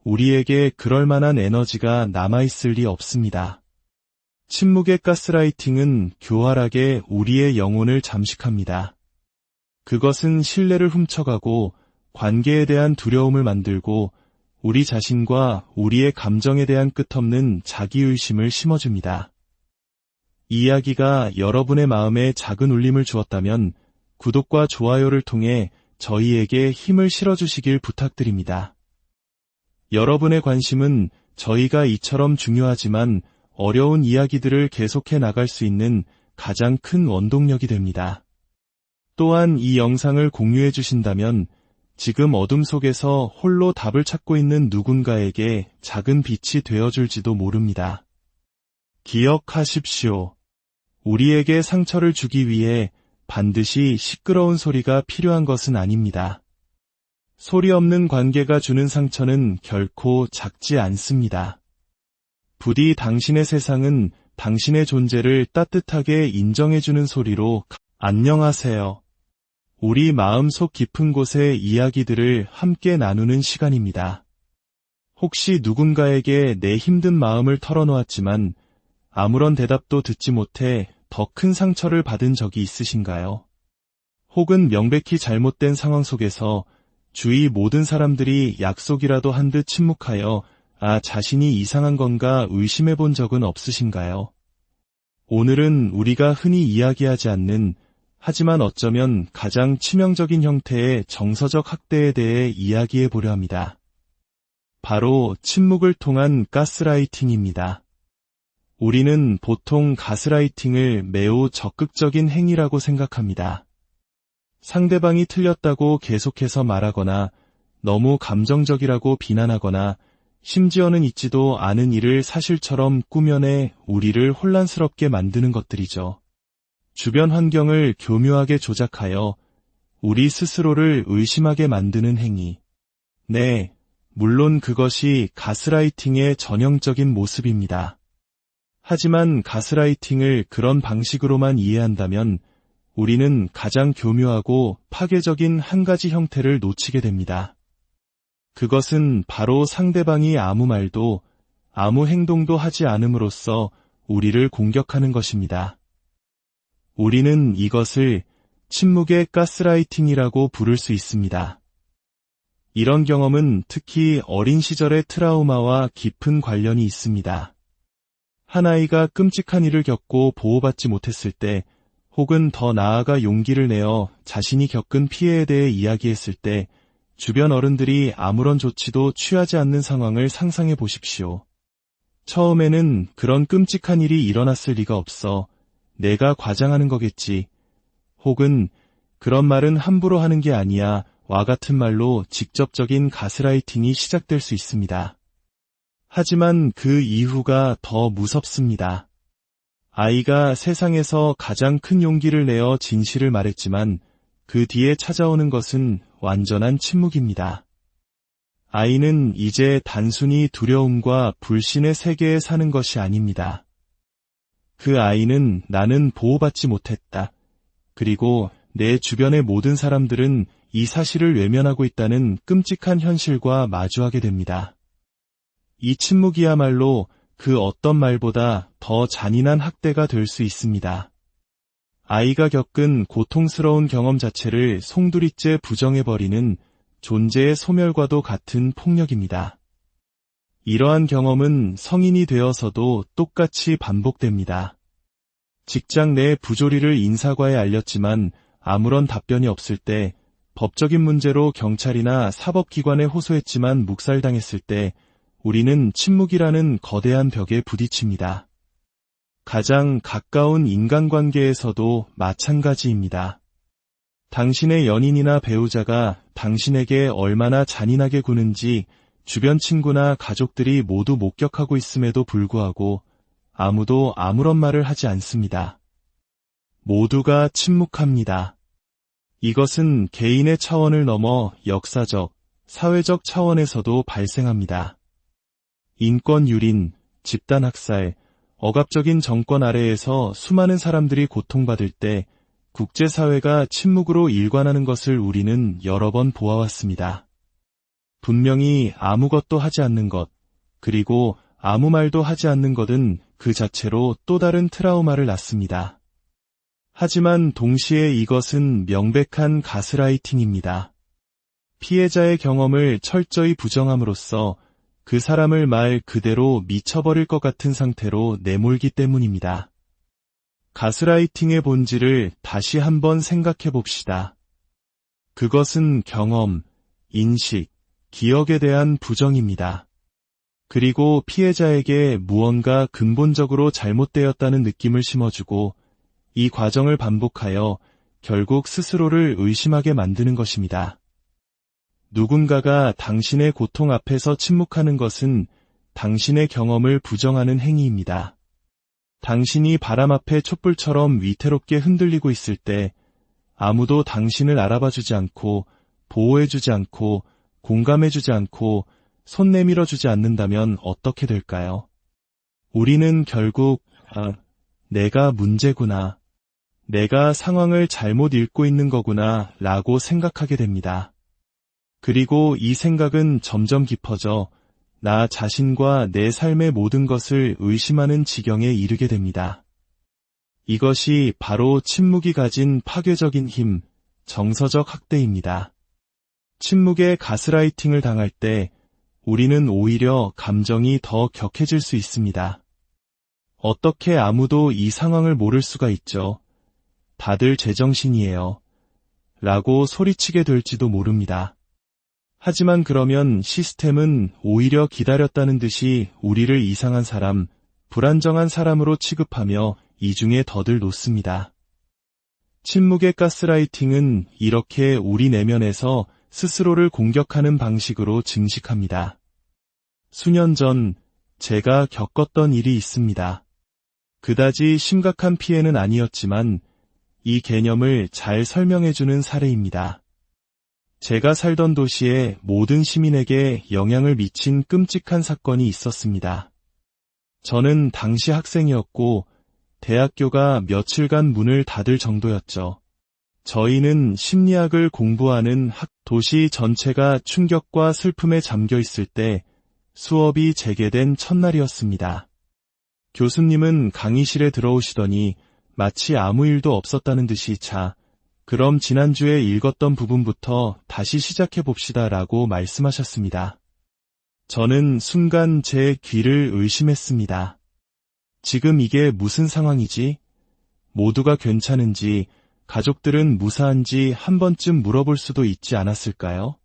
우리에게 그럴 만한 에너지가 남아있을 리 없습니다. 침묵의 가스라이팅은 교활하게 우리의 영혼을 잠식합니다. 그것은 신뢰를 훔쳐가고 관계에 대한 두려움을 만들고 우리 자신과 우리의 감정에 대한 끝없는 자기의심을 심어줍니다. 이 이야기가 여러분의 마음에 작은 울림을 주었다면 구독과 좋아요를 통해 저희에게 힘을 실어주시길 부탁드립니다. 여러분의 관심은 저희가 이처럼 중요하지만 어려운 이야기들을 계속해 나갈 수 있는 가장 큰 원동력이 됩니다. 또한 이 영상을 공유해 주신다면 지금 어둠 속에서 홀로 답을 찾고 있는 누군가에게 작은 빛이 되어줄지도 모릅니다. 기억하십시오. 우리에게 상처를 주기 위해 반드시 시끄러운 소리가 필요한 것은 아닙니다. 소리 없는 관계가 주는 상처는 결코 작지 않습니다. 부디 당신의 세상은 당신의 존재를 따뜻하게 인정해주는 소리로 안녕하세요. 우리 마음속 깊은 곳의 이야기들을 함께 나누는 시간입니다. 혹시 누군가에게 내 힘든 마음을 털어놓았지만 아무런 대답도 듣지 못해 더 큰 상처를 받은 적이 있으신가요? 혹은 명백히 잘못된 상황 속에서 주위 모든 사람들이 약속이라도 한 듯 침묵하여 자신이 이상한 건가 의심해 본 적은 없으신가요? 오늘은 우리가 흔히 이야기하지 않는 하지만 어쩌면 가장 치명적인 형태의 정서적 학대에 대해 이야기해 보려 합니다. 바로 침묵을 통한 가스라이팅입니다. 우리는 보통 가스라이팅을 매우 적극적인 행위라고 생각합니다. 상대방이 틀렸다고 계속해서 말하거나 너무 감정적이라고 비난하거나 심지어는 있지도 않은 일을 사실처럼 꾸며내 우리를 혼란스럽게 만드는 것들이죠. 주변 환경을 교묘하게 조작하여 우리 스스로를 의심하게 만드는 행위. 네, 물론 그것이 가스라이팅의 전형적인 모습입니다. 하지만 가스라이팅을 그런 방식으로만 이해한다면 우리는 가장 교묘하고 파괴적인 한 가지 형태를 놓치게 됩니다. 그것은 바로 상대방이 아무 말도 아무 행동도 하지 않음으로써 우리를 공격하는 것입니다. 우리는 이것을 침묵의 가스라이팅이라고 부를 수 있습니다. 이런 경험은 특히 어린 시절의 트라우마와 깊은 관련이 있습니다. 한 아이가 끔찍한 일을 겪고 보호받지 못했을 때 혹은 더 나아가 용기를 내어 자신이 겪은 피해에 대해 이야기했을 때 주변 어른들이 아무런 조치도 취하지 않는 상황을 상상해 보십시오. 처음에는 그런 끔찍한 일이 일어났을 리가 없어. 내가 과장하는 거겠지. 혹은 그런 말은 함부로 하는 게 아니야. 와 같은 말로 직접적인 가스라이팅이 시작될 수 있습니다. 하지만 그 이후가 더 무섭습니다. 아이가 세상에서 가장 큰 용기를 내어 진실을 말했지만 그 뒤에 찾아오는 것은 완전한 침묵입니다. 아이는 이제 단순히 두려움과 불신의 세계에 사는 것이 아닙니다. 그 아이는 나는 보호받지 못했다. 그리고 내 주변의 모든 사람들은 이 사실을 외면하고 있다는 끔찍한 현실과 마주하게 됩니다. 이 침묵이야말로 그 어떤 말보다 더 잔인한 학대가 될 수 있습니다. 아이가 겪은 고통스러운 경험 자체를 송두리째 부정해버리는 존재의 소멸과도 같은 폭력입니다. 이러한 경험은 성인이 되어서도 똑같이 반복됩니다. 직장 내 부조리를 인사과에 알렸지만 아무런 답변이 없을 때, 법적인 문제로 경찰이나 사법기관에 호소했지만 묵살당했을 때, 우리는 침묵이라는 거대한 벽에 부딪힙니다. 가장 가까운 인간관계에서도 마찬가지입니다. 당신의 연인이나 배우자가 당신에게 얼마나 잔인하게 구는지 주변 친구나 가족들이 모두 목격하고 있음에도 불구하고 아무도 아무런 말을 하지 않습니다. 모두가 침묵합니다. 이것은 개인의 차원을 넘어 역사적, 사회적 차원에서도 발생합니다. 인권 유린, 집단 학살, 억압적인 정권 아래에서 수많은 사람들이 고통받을 때 국제사회가 침묵으로 일관하는 것을 우리는 여러 번 보아왔습니다. 분명히 아무것도 하지 않는 것, 그리고 아무 말도 하지 않는 것은 그 자체로 또 다른 트라우마를 낳습니다. 하지만 동시에 이것은 명백한 가스라이팅입니다. 피해자의 경험을 철저히 부정함으로써 그 사람을 말 그대로 미쳐버릴 것 같은 상태로 내몰기 때문입니다. 가스라이팅의 본질을 다시 한번 생각해 봅시다. 그것은 경험, 인식, 기억에 대한 부정입니다. 그리고 피해자에게 무언가 근본적으로 잘못되었다는 느낌을 심어주고 이 과정을 반복하여 결국 스스로를 의심하게 만드는 것입니다. 누군가가 당신의 고통 앞에서 침묵하는 것은 당신의 경험을 부정하는 행위입니다. 당신이 바람 앞에 촛불처럼 위태롭게 흔들리고 있을 때 아무도 당신을 알아봐주지 않고 보호해주지 않고 공감해주지 않고 손 내밀어주지 않는다면 어떻게 될까요? 우리는 결국 내가 문제구나, 내가 상황을 잘못 읽고 있는 거구나 라고 생각하게 됩니다. 그리고 이 생각은 점점 깊어져 나 자신과 내 삶의 모든 것을 의심하는 지경에 이르게 됩니다. 이것이 바로 침묵이 가진 파괴적인 힘, 정서적 학대입니다. 침묵의 가스라이팅을 당할 때 우리는 오히려 감정이 더 격해질 수 있습니다. 어떻게 아무도 이 상황을 모를 수가 있죠? 다들 제정신이에요. 라고 소리치게 될지도 모릅니다. 하지만 그러면 시스템은 오히려 기다렸다는 듯이 우리를 이상한 사람, 불안정한 사람으로 취급하며 이중에 덫을 놓습니다. 침묵의 가스라이팅은 이렇게 우리 내면에서 스스로를 공격하는 방식으로 증식합니다. 수년 전 제가 겪었던 일이 있습니다. 그다지 심각한 피해는 아니었지만 이 개념을 잘 설명해주는 사례입니다. 제가 살던 도시에 모든 시민에게 영향을 미친 끔찍한 사건이 있었습니다. 저는 당시 학생이었고 대학교가 며칠간 문을 닫을 정도였죠. 저희는 심리학을 공부하는 도시 전체가 충격과 슬픔에 잠겨 있을 때 수업이 재개된 첫날이었습니다. 교수님은 강의실에 들어오시더니 마치 아무 일도 없었다는 듯이 그럼 지난주에 읽었던 부분부터 다시 시작해 봅시다 라고 말씀하셨습니다. 저는 순간 제 귀를 의심했습니다. 지금 이게 무슨 상황이지? 모두가 괜찮은지, 가족들은 무사한지 한 번쯤 물어볼 수도 있지 않았을까요?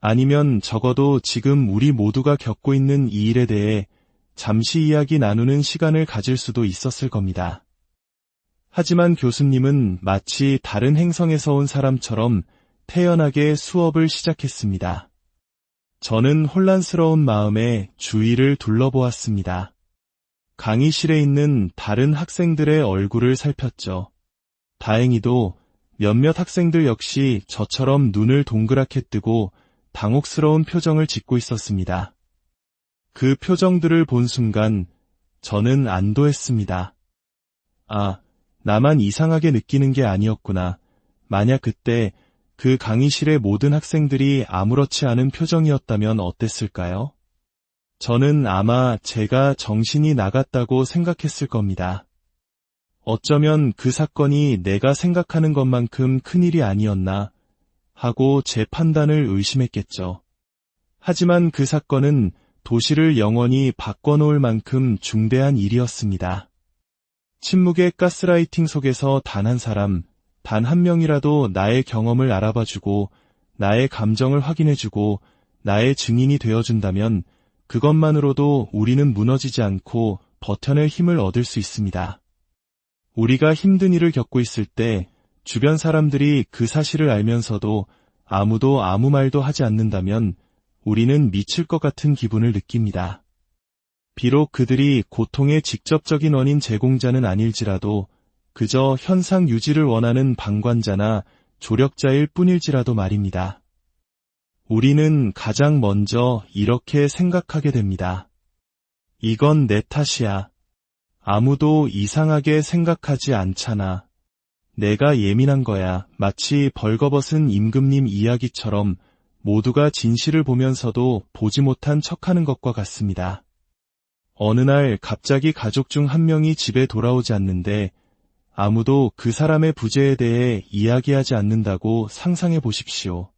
아니면 적어도 지금 우리 모두가 겪고 있는 이 일에 대해 잠시 이야기 나누는 시간을 가질 수도 있었을 겁니다. 하지만 교수님은 마치 다른 행성에서 온 사람처럼 태연하게 수업을 시작했습니다. 저는 혼란스러운 마음에 주위를 둘러보았습니다. 강의실에 있는 다른 학생들의 얼굴을 살폈죠. 다행히도 몇몇 학생들 역시 저처럼 눈을 동그랗게 뜨고 당혹스러운 표정을 짓고 있었습니다. 그 표정들을 본 순간 저는 안도했습니다. 나만 이상하게 느끼는 게 아니었구나. 만약 그때 그 강의실의 모든 학생들이 아무렇지 않은 표정이었다면 어땠을까요? 저는 아마 제가 정신이 나갔다고 생각했을 겁니다. 어쩌면 그 사건이 내가 생각하는 것만큼 큰일이 아니었나 하고 제 판단을 의심했겠죠. 하지만 그 사건은 도시를 영원히 바꿔놓을 만큼 중대한 일이었습니다. 침묵의 가스라이팅 속에서 단 한 사람, 단 한 명이라도 나의 경험을 알아봐주고 나의 감정을 확인해주고 나의 증인이 되어준다면 그것만으로도 우리는 무너지지 않고 버텨낼 힘을 얻을 수 있습니다. 우리가 힘든 일을 겪고 있을 때 주변 사람들이 그 사실을 알면서도 아무도 아무 말도 하지 않는다면 우리는 미칠 것 같은 기분을 느낍니다. 비록 그들이 고통의 직접적인 원인 제공자는 아닐지라도 그저 현상 유지를 원하는 방관자나 조력자일 뿐일지라도 말입니다. 우리는 가장 먼저 이렇게 생각하게 됩니다. 이건 내 탓이야. 아무도 이상하게 생각하지 않잖아. 내가 예민한 거야. 마치 벌거벗은 임금님 이야기처럼 모두가 진실을 보면서도 보지 못한 척하는 것과 같습니다. 어느 날 갑자기 가족 중 한 명이 집에 돌아오지 않는데 아무도 그 사람의 부재에 대해 이야기하지 않는다고 상상해 보십시오.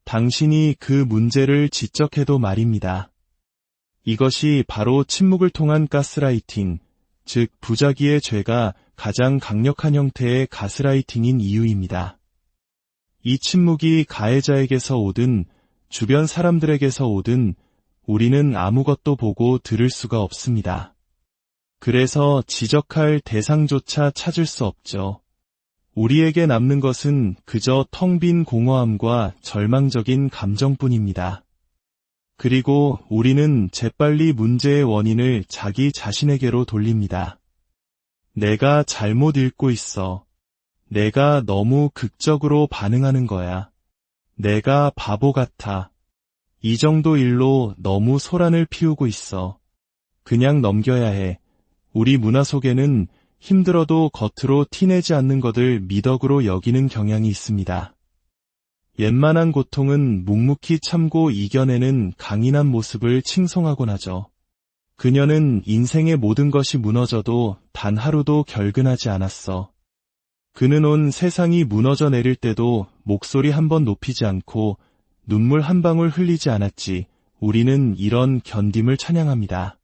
당신이 그 문제를 지적해도 말입니다. 이것이 바로 침묵을 통한 가스라이팅, 즉 부작위의 죄가 가장 강력한 형태의 가스라이팅인 이유입니다. 이 침묵이 가해자에게서 오든 주변 사람들에게서 오든 우리는 아무것도 보고 들을 수가 없습니다. 그래서 지적할 대상조차 찾을 수 없죠. 우리에게 남는 것은 그저 텅 빈 공허함과 절망적인 감정뿐입니다. 그리고 우리는 재빨리 문제의 원인을 자기 자신에게로 돌립니다. 내가 잘못 읽고 있어. 내가 너무 극적으로 반응하는 거야. 내가 바보 같아. 이 정도 일로 너무 소란을 피우고 있어. 그냥 넘겨야 해. 우리 문화 속에는 힘들어도 겉으로 티내지 않는 것을 미덕으로 여기는 경향이 있습니다. 웬만한 고통은 묵묵히 참고 이겨내는 강인한 모습을 칭송하곤 하죠. 그녀는 인생의 모든 것이 무너져도 단 하루도 결근하지 않았어. 그는 온 세상이 무너져 내릴 때도 목소리 한번 높이지 않고 눈물 한 방울 흘리지 않았지. 우리는 이런 견딤을 찬양합니다.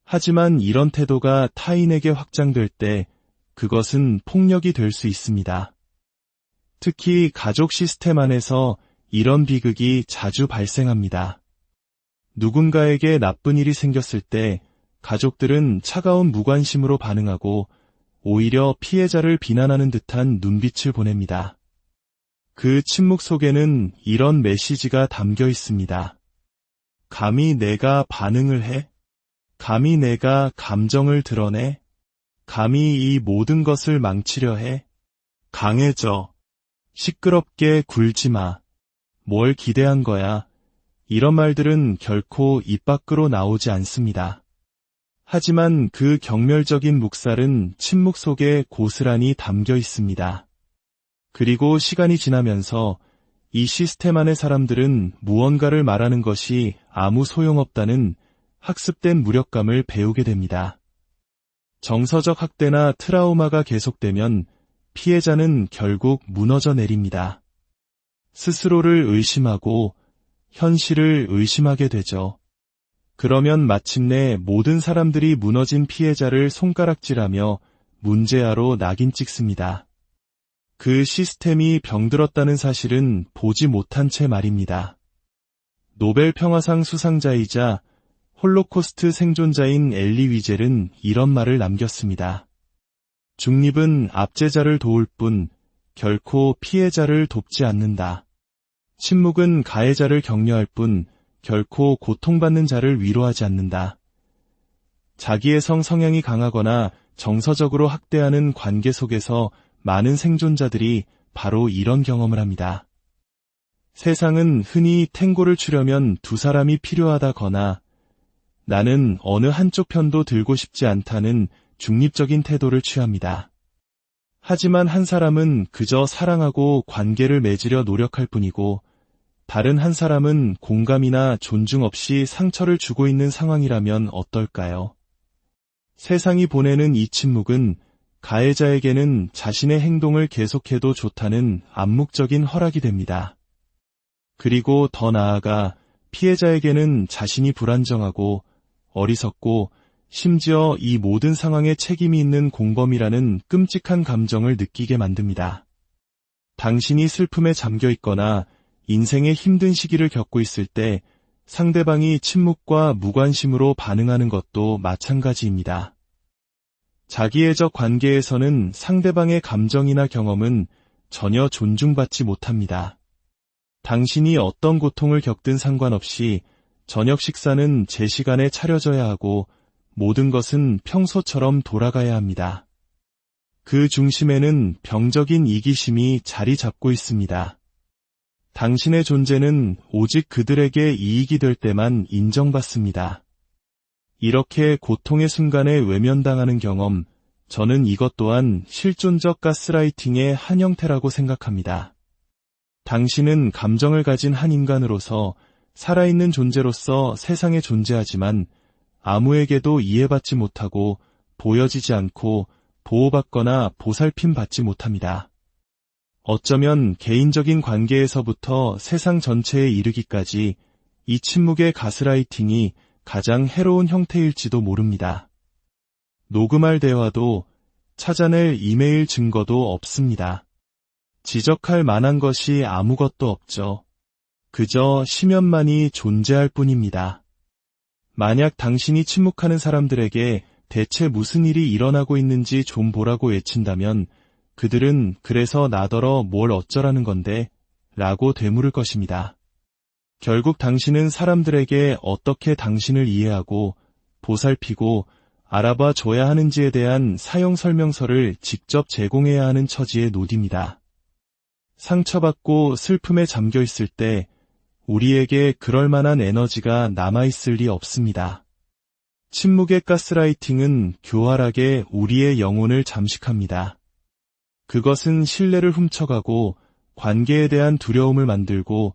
하지만 이런 태도가 타인에게 확장될 때 그것은 폭력이 될 수 있습니다. 특히 가족 시스템 안에서 이런 비극이 자주 발생합니다. 누군가에게 나쁜 일이 생겼을 때 가족들은 차가운 무관심으로 반응하고 오히려 피해자를 비난하는 듯한 눈빛을 보냅니다. 그 침묵 속에는 이런 메시지가 담겨 있습니다. 감히 내가 반응을 해? 감히 내가 감정을 드러내? 감히 이 모든 것을 망치려 해? 강해져. 시끄럽게 굴지 마. 뭘 기대한 거야? 이런 말들은 결코 입 밖으로 나오지 않습니다. 하지만 그 경멸적인 묵살은 침묵 속에 고스란히 담겨 있습니다. 그리고 시간이 지나면서 이 시스템 안의 사람들은 무언가를 말하는 것이 아무 소용없다는 학습된 무력감을 배우게 됩니다. 정서적 학대나 트라우마가 계속되면 피해자는 결국 무너져 내립니다. 스스로를 의심하고 현실을 의심하게 되죠. 그러면 마침내 모든 사람들이 무너진 피해자를 손가락질하며 문제아로 낙인 찍습니다. 그 시스템이 병들었다는 사실은 보지 못한 채 말입니다. 노벨 평화상 수상자이자 홀로코스트 생존자인 엘리 위젤은 이런 말을 남겼습니다. 중립은 압제자를 도울 뿐 결코 피해자를 돕지 않는다. 침묵은 가해자를 격려할 뿐 결코 고통받는 자를 위로하지 않는다. 자기애성 성향이 강하거나 정서적으로 학대하는 관계 속에서 많은 생존자들이 바로 이런 경험을 합니다. 세상은 흔히 탱고를 추려면 두 사람이 필요하다거나 나는 어느 한쪽 편도 들고 싶지 않다는 중립적인 태도를 취합니다. 하지만 한 사람은 그저 사랑하고 관계를 맺으려 노력할 뿐이고 다른 한 사람은 공감이나 존중 없이 상처를 주고 있는 상황이라면 어떨까요? 세상이 보내는 이 침묵은 가해자에게는 자신의 행동을 계속해도 좋다는 암묵적인 허락이 됩니다. 그리고 더 나아가 피해자에게는 자신이 불안정하고 어리석고 심지어 이 모든 상황에 책임이 있는 공범이라는 끔찍한 감정을 느끼게 만듭니다. 당신이 슬픔에 잠겨 있거나 인생의 힘든 시기를 겪고 있을 때 상대방이 침묵과 무관심으로 반응하는 것도 마찬가지입니다. 자기애적 관계에서는 상대방의 감정이나 경험은 전혀 존중받지 못합니다. 당신이 어떤 고통을 겪든 상관없이 저녁 식사는 제 시간에 차려져야 하고 모든 것은 평소처럼 돌아가야 합니다. 그 중심에는 병적인 이기심이 자리 잡고 있습니다. 당신의 존재는 오직 그들에게 이익이 될 때만 인정받습니다. 이렇게 고통의 순간에 외면당하는 경험, 저는 이것 또한 실존적 가스라이팅의 한 형태라고 생각합니다. 당신은 감정을 가진 한 인간으로서 살아있는 존재로서 세상에 존재하지만 아무에게도 이해받지 못하고 보여지지 않고 보호받거나 보살핌 받지 못합니다. 어쩌면 개인적인 관계에서부터 세상 전체에 이르기까지 이 침묵의 가스라이팅이 가장 해로운 형태일지도 모릅니다. 녹음할 대화도 찾아낼 이메일 증거도 없습니다. 지적할 만한 것이 아무것도 없죠. 그저 심연만이 존재할 뿐입니다. 만약 당신이 침묵하는 사람들에게 대체 무슨 일이 일어나고 있는지 좀 보라고 외친다면 그들은 그래서 나더러 뭘 어쩌라는 건데? 라고 되물을 것입니다. 결국 당신은 사람들에게 어떻게 당신을 이해하고 보살피고 알아봐 줘야 하는지에 대한 사용 설명서를 직접 제공해야 하는 처지에 놓입니다. 상처받고 슬픔에 잠겨 있을 때 우리에게 그럴 만한 에너지가 남아있을 리 없습니다. 침묵의 가스라이팅은 교활하게 우리의 영혼을 잠식합니다. 그것은 신뢰를 훔쳐가고 관계에 대한 두려움을 만들고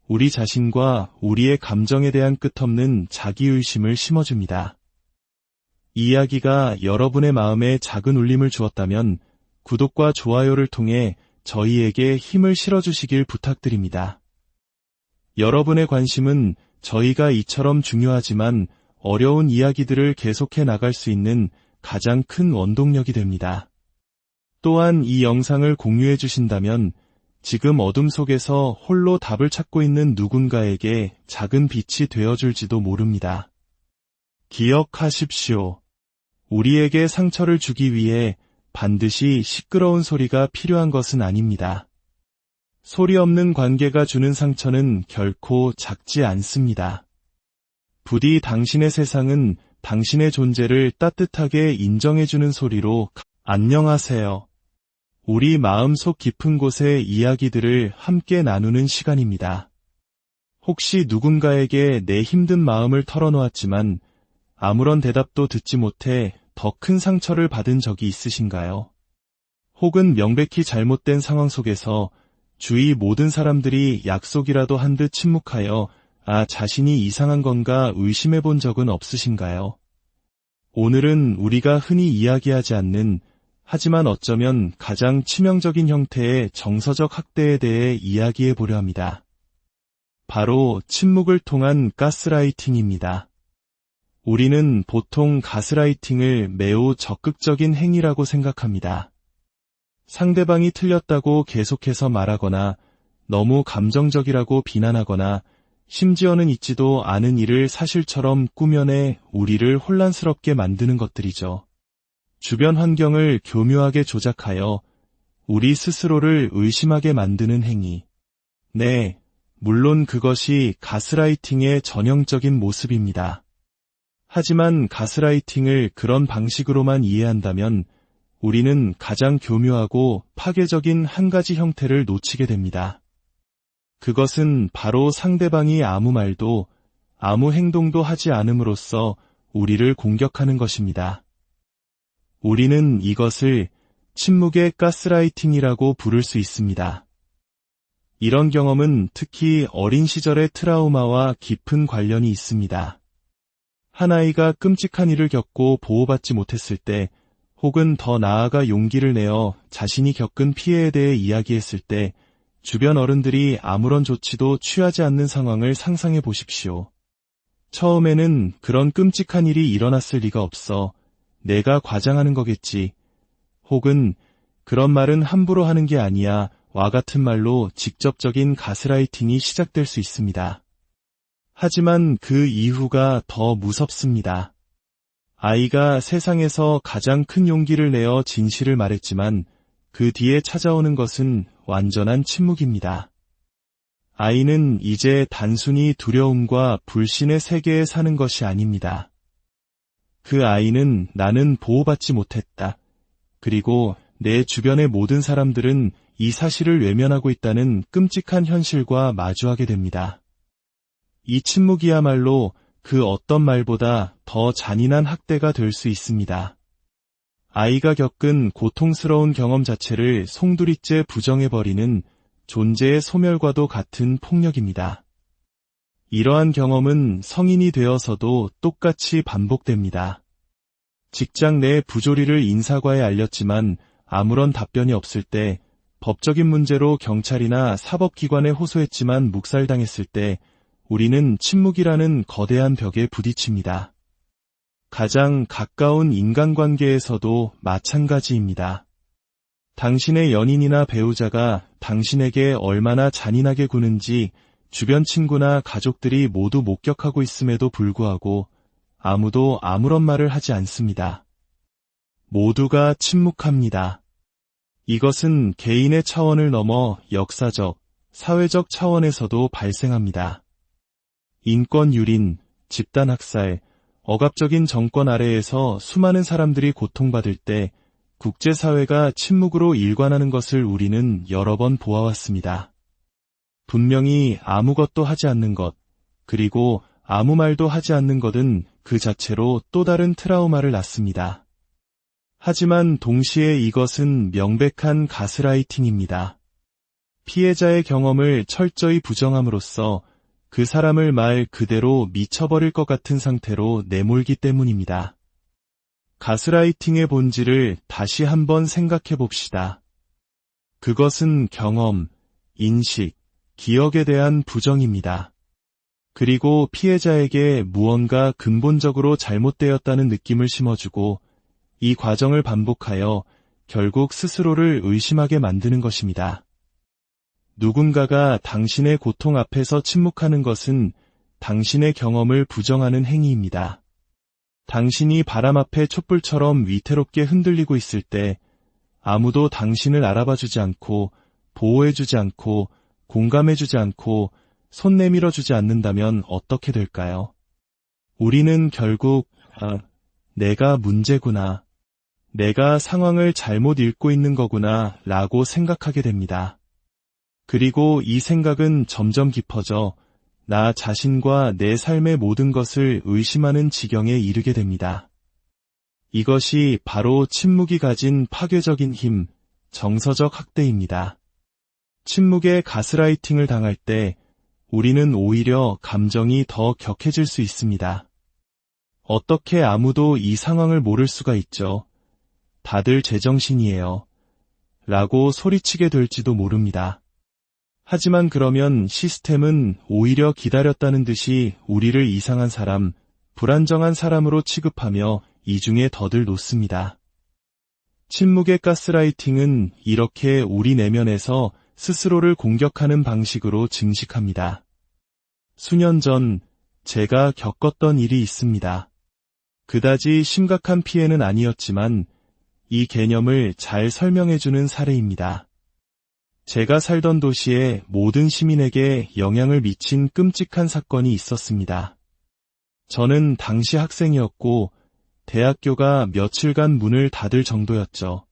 우리 자신과 우리의 감정에 대한 끝없는 자기의심을 심어줍니다. 이 이야기가 여러분의 마음에 작은 울림을 주었다면 구독과 좋아요를 통해 저희에게 힘을 실어주시길 부탁드립니다. 여러분의 관심은 저희가 이처럼 중요하지만 어려운 이야기들을 계속해 나갈 수 있는 가장 큰 원동력이 됩니다. 또한 이 영상을 공유해 주신다면 지금 어둠 속에서 홀로 답을 찾고 있는 누군가에게 작은 빛이 되어줄지도 모릅니다. 기억하십시오. 우리에게 상처를 주기 위해 반드시 시끄러운 소리가 필요한 것은 아닙니다. 소리 없는 관계가 주는 상처는 결코 작지 않습니다. 부디 당신의 세상은 당신의 존재를 따뜻하게 인정해주는 소리로 안녕하세요. 우리 마음속 깊은 곳의 이야기들을 함께 나누는 시간입니다. 혹시 누군가에게 내 힘든 마음을 털어놓았지만 아무런 대답도 듣지 못해 더 큰 상처를 받은 적이 있으신가요? 혹은 명백히 잘못된 상황 속에서 주위 모든 사람들이 약속이라도 한 듯 침묵하여 자신이 이상한 건가 의심해 본 적은 없으신가요? 오늘은 우리가 흔히 이야기하지 않는 하지만 어쩌면 가장 치명적인 형태의 정서적 학대에 대해 이야기해 보려 합니다. 바로 침묵을 통한 가스라이팅입니다. 우리는 보통 가스라이팅을 매우 적극적인 행위라고 생각합니다. 상대방이 틀렸다고 계속해서 말하거나 너무 감정적이라고 비난하거나 심지어는 있지도 않은 일을 사실처럼 꾸며내 우리를 혼란스럽게 만드는 것들이죠. 주변 환경을 교묘하게 조작하여 우리 스스로를 의심하게 만드는 행위. 네, 물론 그것이 가스라이팅의 전형적인 모습입니다. 하지만 가스라이팅을 그런 방식으로만 이해한다면 우리는 가장 교묘하고 파괴적인 한 가지 형태를 놓치게 됩니다. 그것은 바로 상대방이 아무 말도 아무 행동도 하지 않음으로써 우리를 공격하는 것입니다. 우리는 이것을 침묵의 가스라이팅이라고 부를 수 있습니다. 이런 경험은 특히 어린 시절의 트라우마와 깊은 관련이 있습니다. 한 아이가 끔찍한 일을 겪고 보호받지 못했을 때 혹은 더 나아가 용기를 내어 자신이 겪은 피해에 대해 이야기했을 때 주변 어른들이 아무런 조치도 취하지 않는 상황을 상상해 보십시오. 처음에는 그런 끔찍한 일이 일어났을 리가 없어. 내가 과장하는 거겠지. 혹은 그런 말은 함부로 하는 게 아니야. 와 같은 말로 직접적인 가스라이팅이 시작될 수 있습니다. 하지만 그 이후가 더 무섭습니다. 아이가 세상에서 가장 큰 용기를 내어 진실을 말했지만 그 뒤에 찾아오는 것은 완전한 침묵입니다. 아이는 이제 단순히 두려움과 불신의 세계에 사는 것이 아닙니다. 그 아이는 나는 보호받지 못했다. 그리고 내 주변의 모든 사람들은 이 사실을 외면하고 있다는 끔찍한 현실과 마주하게 됩니다. 이 침묵이야말로 그 어떤 말보다 더 잔인한 학대가 될 수 있습니다. 아이가 겪은 고통스러운 경험 자체를 송두리째 부정해버리는 존재의 소멸과도 같은 폭력입니다. 이러한 경험은 성인이 되어서도 똑같이 반복됩니다. 직장 내 부조리를 인사과에 알렸지만 아무런 답변이 없을 때, 법적인 문제로 경찰이나 사법기관에 호소했지만 묵살당했을 때 우리는 침묵이라는 거대한 벽에 부딪힙니다. 가장 가까운 인간관계에서도 마찬가지입니다. 당신의 연인이나 배우자가 당신에게 얼마나 잔인하게 구는지 주변 친구나 가족들이 모두 목격하고 있음에도 불구하고 아무도 아무런 말을 하지 않습니다. 모두가 침묵합니다. 이것은 개인의 차원을 넘어 역사적, 사회적 차원에서도 발생합니다. 인권 유린, 집단 학살, 억압적인 정권 아래에서 수많은 사람들이 고통받을 때 국제사회가 침묵으로 일관하는 것을 우리는 여러 번 보아왔습니다. 분명히 아무것도 하지 않는 것, 그리고 아무 말도 하지 않는 것은 그 자체로 또 다른 트라우마를 낳습니다. 하지만 동시에 이것은 명백한 가스라이팅입니다. 피해자의 경험을 철저히 부정함으로써 그 사람을 말 그대로 미쳐버릴 것 같은 상태로 내몰기 때문입니다. 가스라이팅의 본질을 다시 한번 생각해 봅시다. 그것은 경험, 인식, 기억에 대한 부정입니다. 그리고 피해자에게 무언가 근본적으로 잘못되었다는 느낌을 심어주고 이 과정을 반복하여 결국 스스로를 의심하게 만드는 것입니다. 누군가가 당신의 고통 앞에서 침묵하는 것은 당신의 경험을 부정하는 행위입니다. 당신이 바람 앞에 촛불처럼 위태롭게 흔들리고 있을 때 아무도 당신을 알아봐주지 않고 보호해주지 않고 공감해주지 않고 손 내밀어주지 않는다면 어떻게 될까요? 우리는 결국 내가 문제구나, 내가 상황을 잘못 읽고 있는 거구나 라고 생각하게 됩니다. 그리고 이 생각은 점점 깊어져 나 자신과 내 삶의 모든 것을 의심하는 지경에 이르게 됩니다. 이것이 바로 침묵이 가진 파괴적인 힘, 정서적 학대입니다. 침묵의 가스라이팅을 당할 때 우리는 오히려 감정이 더 격해질 수 있습니다. 어떻게 아무도 이 상황을 모를 수가 있죠? 다들 제정신이에요. 라고 소리치게 될지도 모릅니다. 하지만 그러면 시스템은 오히려 기다렸다는 듯이 우리를 이상한 사람, 불안정한 사람으로 취급하며 이중에 덫을 놓습니다. 침묵의 가스라이팅은 이렇게 우리 내면에서 스스로를 공격하는 방식으로 증식합니다. 수년 전 제가 겪었던 일이 있습니다. 그다지 심각한 피해는 아니었지만 이 개념을 잘 설명해주는 사례입니다. 제가 살던 도시의 모든 시민에게 영향을 미친 끔찍한 사건이 있었습니다. 저는 당시 학생이었고 대학교가 며칠간 문을 닫을 정도였죠.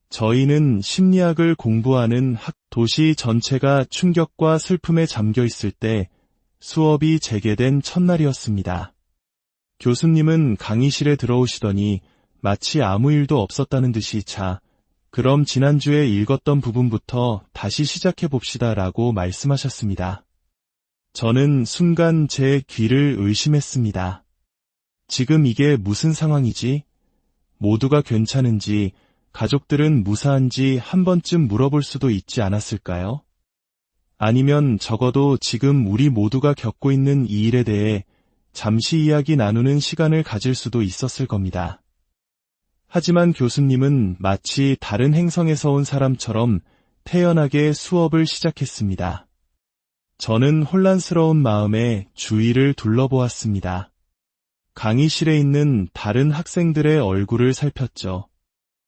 저희는 심리학을 공부하는 도시 전체가 충격과 슬픔에 잠겨 있을 때 수업이 재개된 첫날이었습니다. 교수님은 강의실에 들어오시더니 마치 아무 일도 없었다는 듯이 그럼 지난주에 읽었던 부분부터 다시 시작해봅시다 라고 말씀하셨습니다. 저는 순간 제 귀를 의심했습니다. 지금 이게 무슨 상황이지? 모두가 괜찮은지, 가족들은 무사한지 한 번쯤 물어볼 수도 있지 않았을까요? 아니면 적어도 지금 우리 모두가 겪고 있는 이 일에 대해 잠시 이야기 나누는 시간을 가질 수도 있었을 겁니다. 하지만 교수님은 마치 다른 행성에서 온 사람처럼 태연하게 수업을 시작했습니다. 저는 혼란스러운 마음에 주위를 둘러보았습니다. 강의실에 있는 다른 학생들의 얼굴을 살폈죠.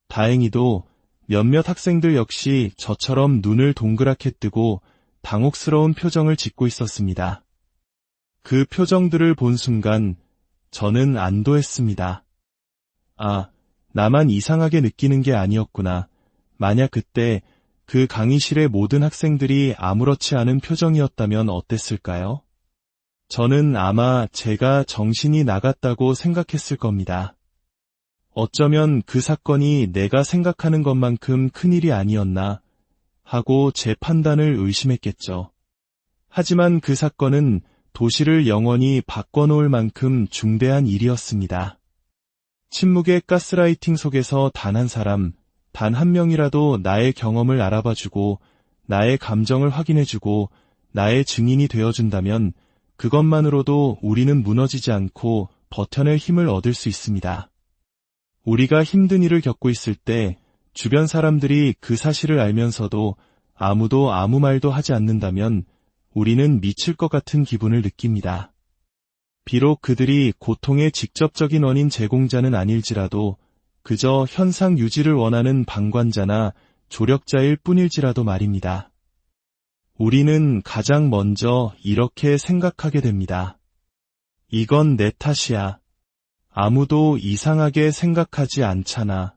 다행히도 몇몇 학생들 역시 저처럼 눈을 동그랗게 뜨고 당혹스러운 표정을 짓고 있었습니다. 그 표정들을 본 순간 저는 안도했습니다. 아, 나만 이상하게 느끼는 게 아니었구나. 만약 그때 그 강의실의 모든 학생들이 아무렇지 않은 표정이었다면 어땠을까요? 저는 아마 제가 정신이 나갔다고 생각했을 겁니다. 어쩌면 그 사건이 내가 생각하는 것만큼 큰일이 아니었나 하고 제 판단을 의심했겠죠. 하지만 그 사건은 도시를 영원히 바꿔놓을 만큼 중대한 일이었습니다. 침묵의 가스라이팅 속에서 단 한 사람, 단 한 명이라도 나의 경험을 알아봐주고 나의 감정을 확인해주고 나의 증인이 되어준다면 그것만으로도 우리는 무너지지 않고 버텨낼 힘을 얻을 수 있습니다. 우리가 힘든 일을 겪고 있을 때 주변 사람들이 그 사실을 알면서도 아무도 아무 말도 하지 않는다면 우리는 미칠 것 같은 기분을 느낍니다. 비록 그들이 고통의 직접적인 원인 제공자는 아닐지라도 그저 현상 유지를 원하는 방관자나 조력자일 뿐일지라도 말입니다. 우리는 가장 먼저 이렇게 생각하게 됩니다. 이건 내 탓이야. 아무도 이상하게 생각하지 않잖아.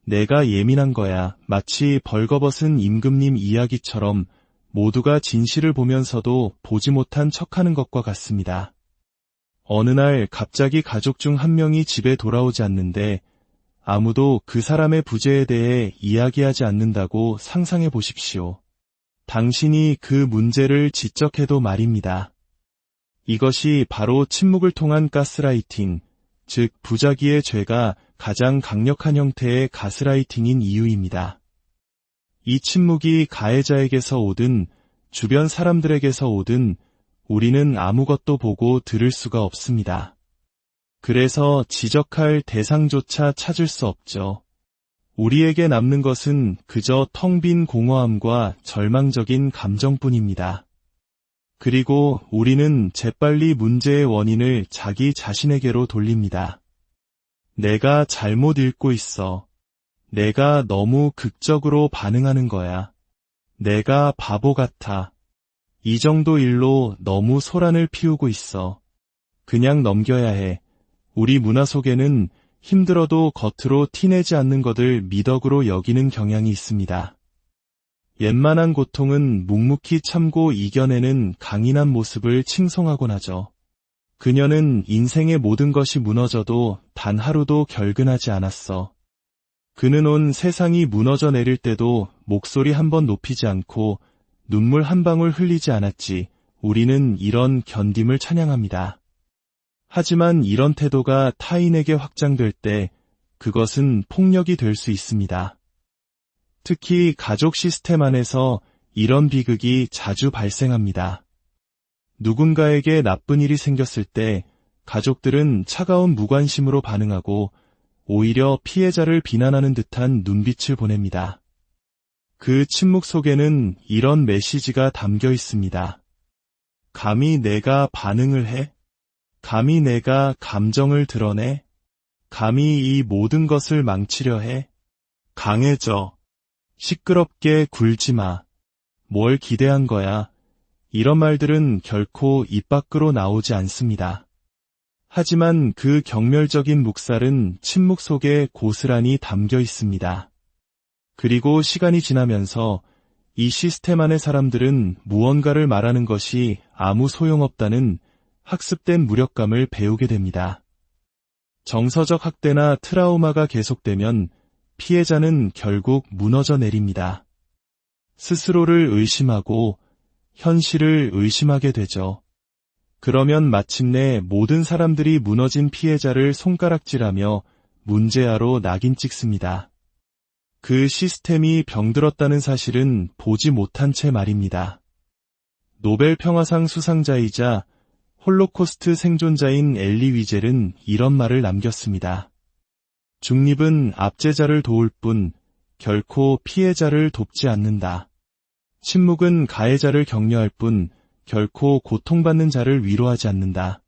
내가 예민한 거야. 마치 벌거벗은 임금님 이야기처럼 모두가 진실을 보면서도 보지 못한 척하는 것과 같습니다. 어느 날 갑자기 가족 중 한 명이 집에 돌아오지 않는데 아무도 그 사람의 부재에 대해 이야기하지 않는다고 상상해 보십시오. 당신이 그 문제를 지적해도 말입니다. 이것이 바로 침묵을 통한 가스라이팅, 즉 부작위의 죄가 가장 강력한 형태의 가스라이팅인 이유입니다. 이 침묵이 가해자에게서 오든 주변 사람들에게서 오든 우리는 아무것도 보고 들을 수가 없습니다. 그래서 지적할 대상조차 찾을 수 없죠. 우리에게 남는 것은 그저 텅 빈 공허함과 절망적인 감정뿐입니다. 그리고 우리는 재빨리 문제의 원인을 자기 자신에게로 돌립니다. 내가 잘못 읽고 있어. 내가 너무 극적으로 반응하는 거야. 내가 바보 같아. 이 정도 일로 너무 소란을 피우고 있어. 그냥 넘겨야 해. 우리 문화 속에는 힘들어도 겉으로 티내지 않는 것을 미덕으로 여기는 경향이 있습니다. 웬만한 고통은 묵묵히 참고 이겨내는 강인한 모습을 칭송하곤 하죠. 그녀는 인생의 모든 것이 무너져도 단 하루도 결근하지 않았어. 그는 온 세상이 무너져 내릴 때도 목소리 한 번 높이지 않고 눈물 한 방울 흘리지 않았지. 우리는 이런 견딤을 찬양합니다. 하지만 이런 태도가 타인에게 확장될 때 그것은 폭력이 될 수 있습니다. 특히 가족 시스템 안에서 이런 비극이 자주 발생합니다. 누군가에게 나쁜 일이 생겼을 때 가족들은 차가운 무관심으로 반응하고 오히려 피해자를 비난하는 듯한 눈빛을 보냅니다. 그 침묵 속에는 이런 메시지가 담겨 있습니다. 감히 내가 반응을 해? 감히 내가 감정을 드러내? 감히 이 모든 것을 망치려 해? 강해져. 시끄럽게 굴지 마. 뭘 기대한 거야? 이런 말들은 결코 입 밖으로 나오지 않습니다. 하지만 그 경멸적인 묵살은 침묵 속에 고스란히 담겨 있습니다. 그리고 시간이 지나면서 이 시스템 안의 사람들은 무언가를 말하는 것이 아무 소용없다는 학습된 무력감을 배우게 됩니다. 정서적 학대나 트라우마가 계속되면 피해자는 결국 무너져 내립니다. 스스로를 의심하고 현실을 의심하게 되죠. 그러면 마침내 모든 사람들이 무너진 피해자를 손가락질하며 문제아로 낙인 찍습니다. 그 시스템이 병들었다는 사실은 보지 못한 채 말입니다. 노벨 평화상 수상자이자 홀로코스트 생존자인 엘리 위젤은 이런 말을 남겼습니다. 중립은 압제자를 도울 뿐 결코 피해자를 돕지 않는다. 침묵은 가해자를 격려할 뿐 결코 고통받는 자를 위로하지 않는다.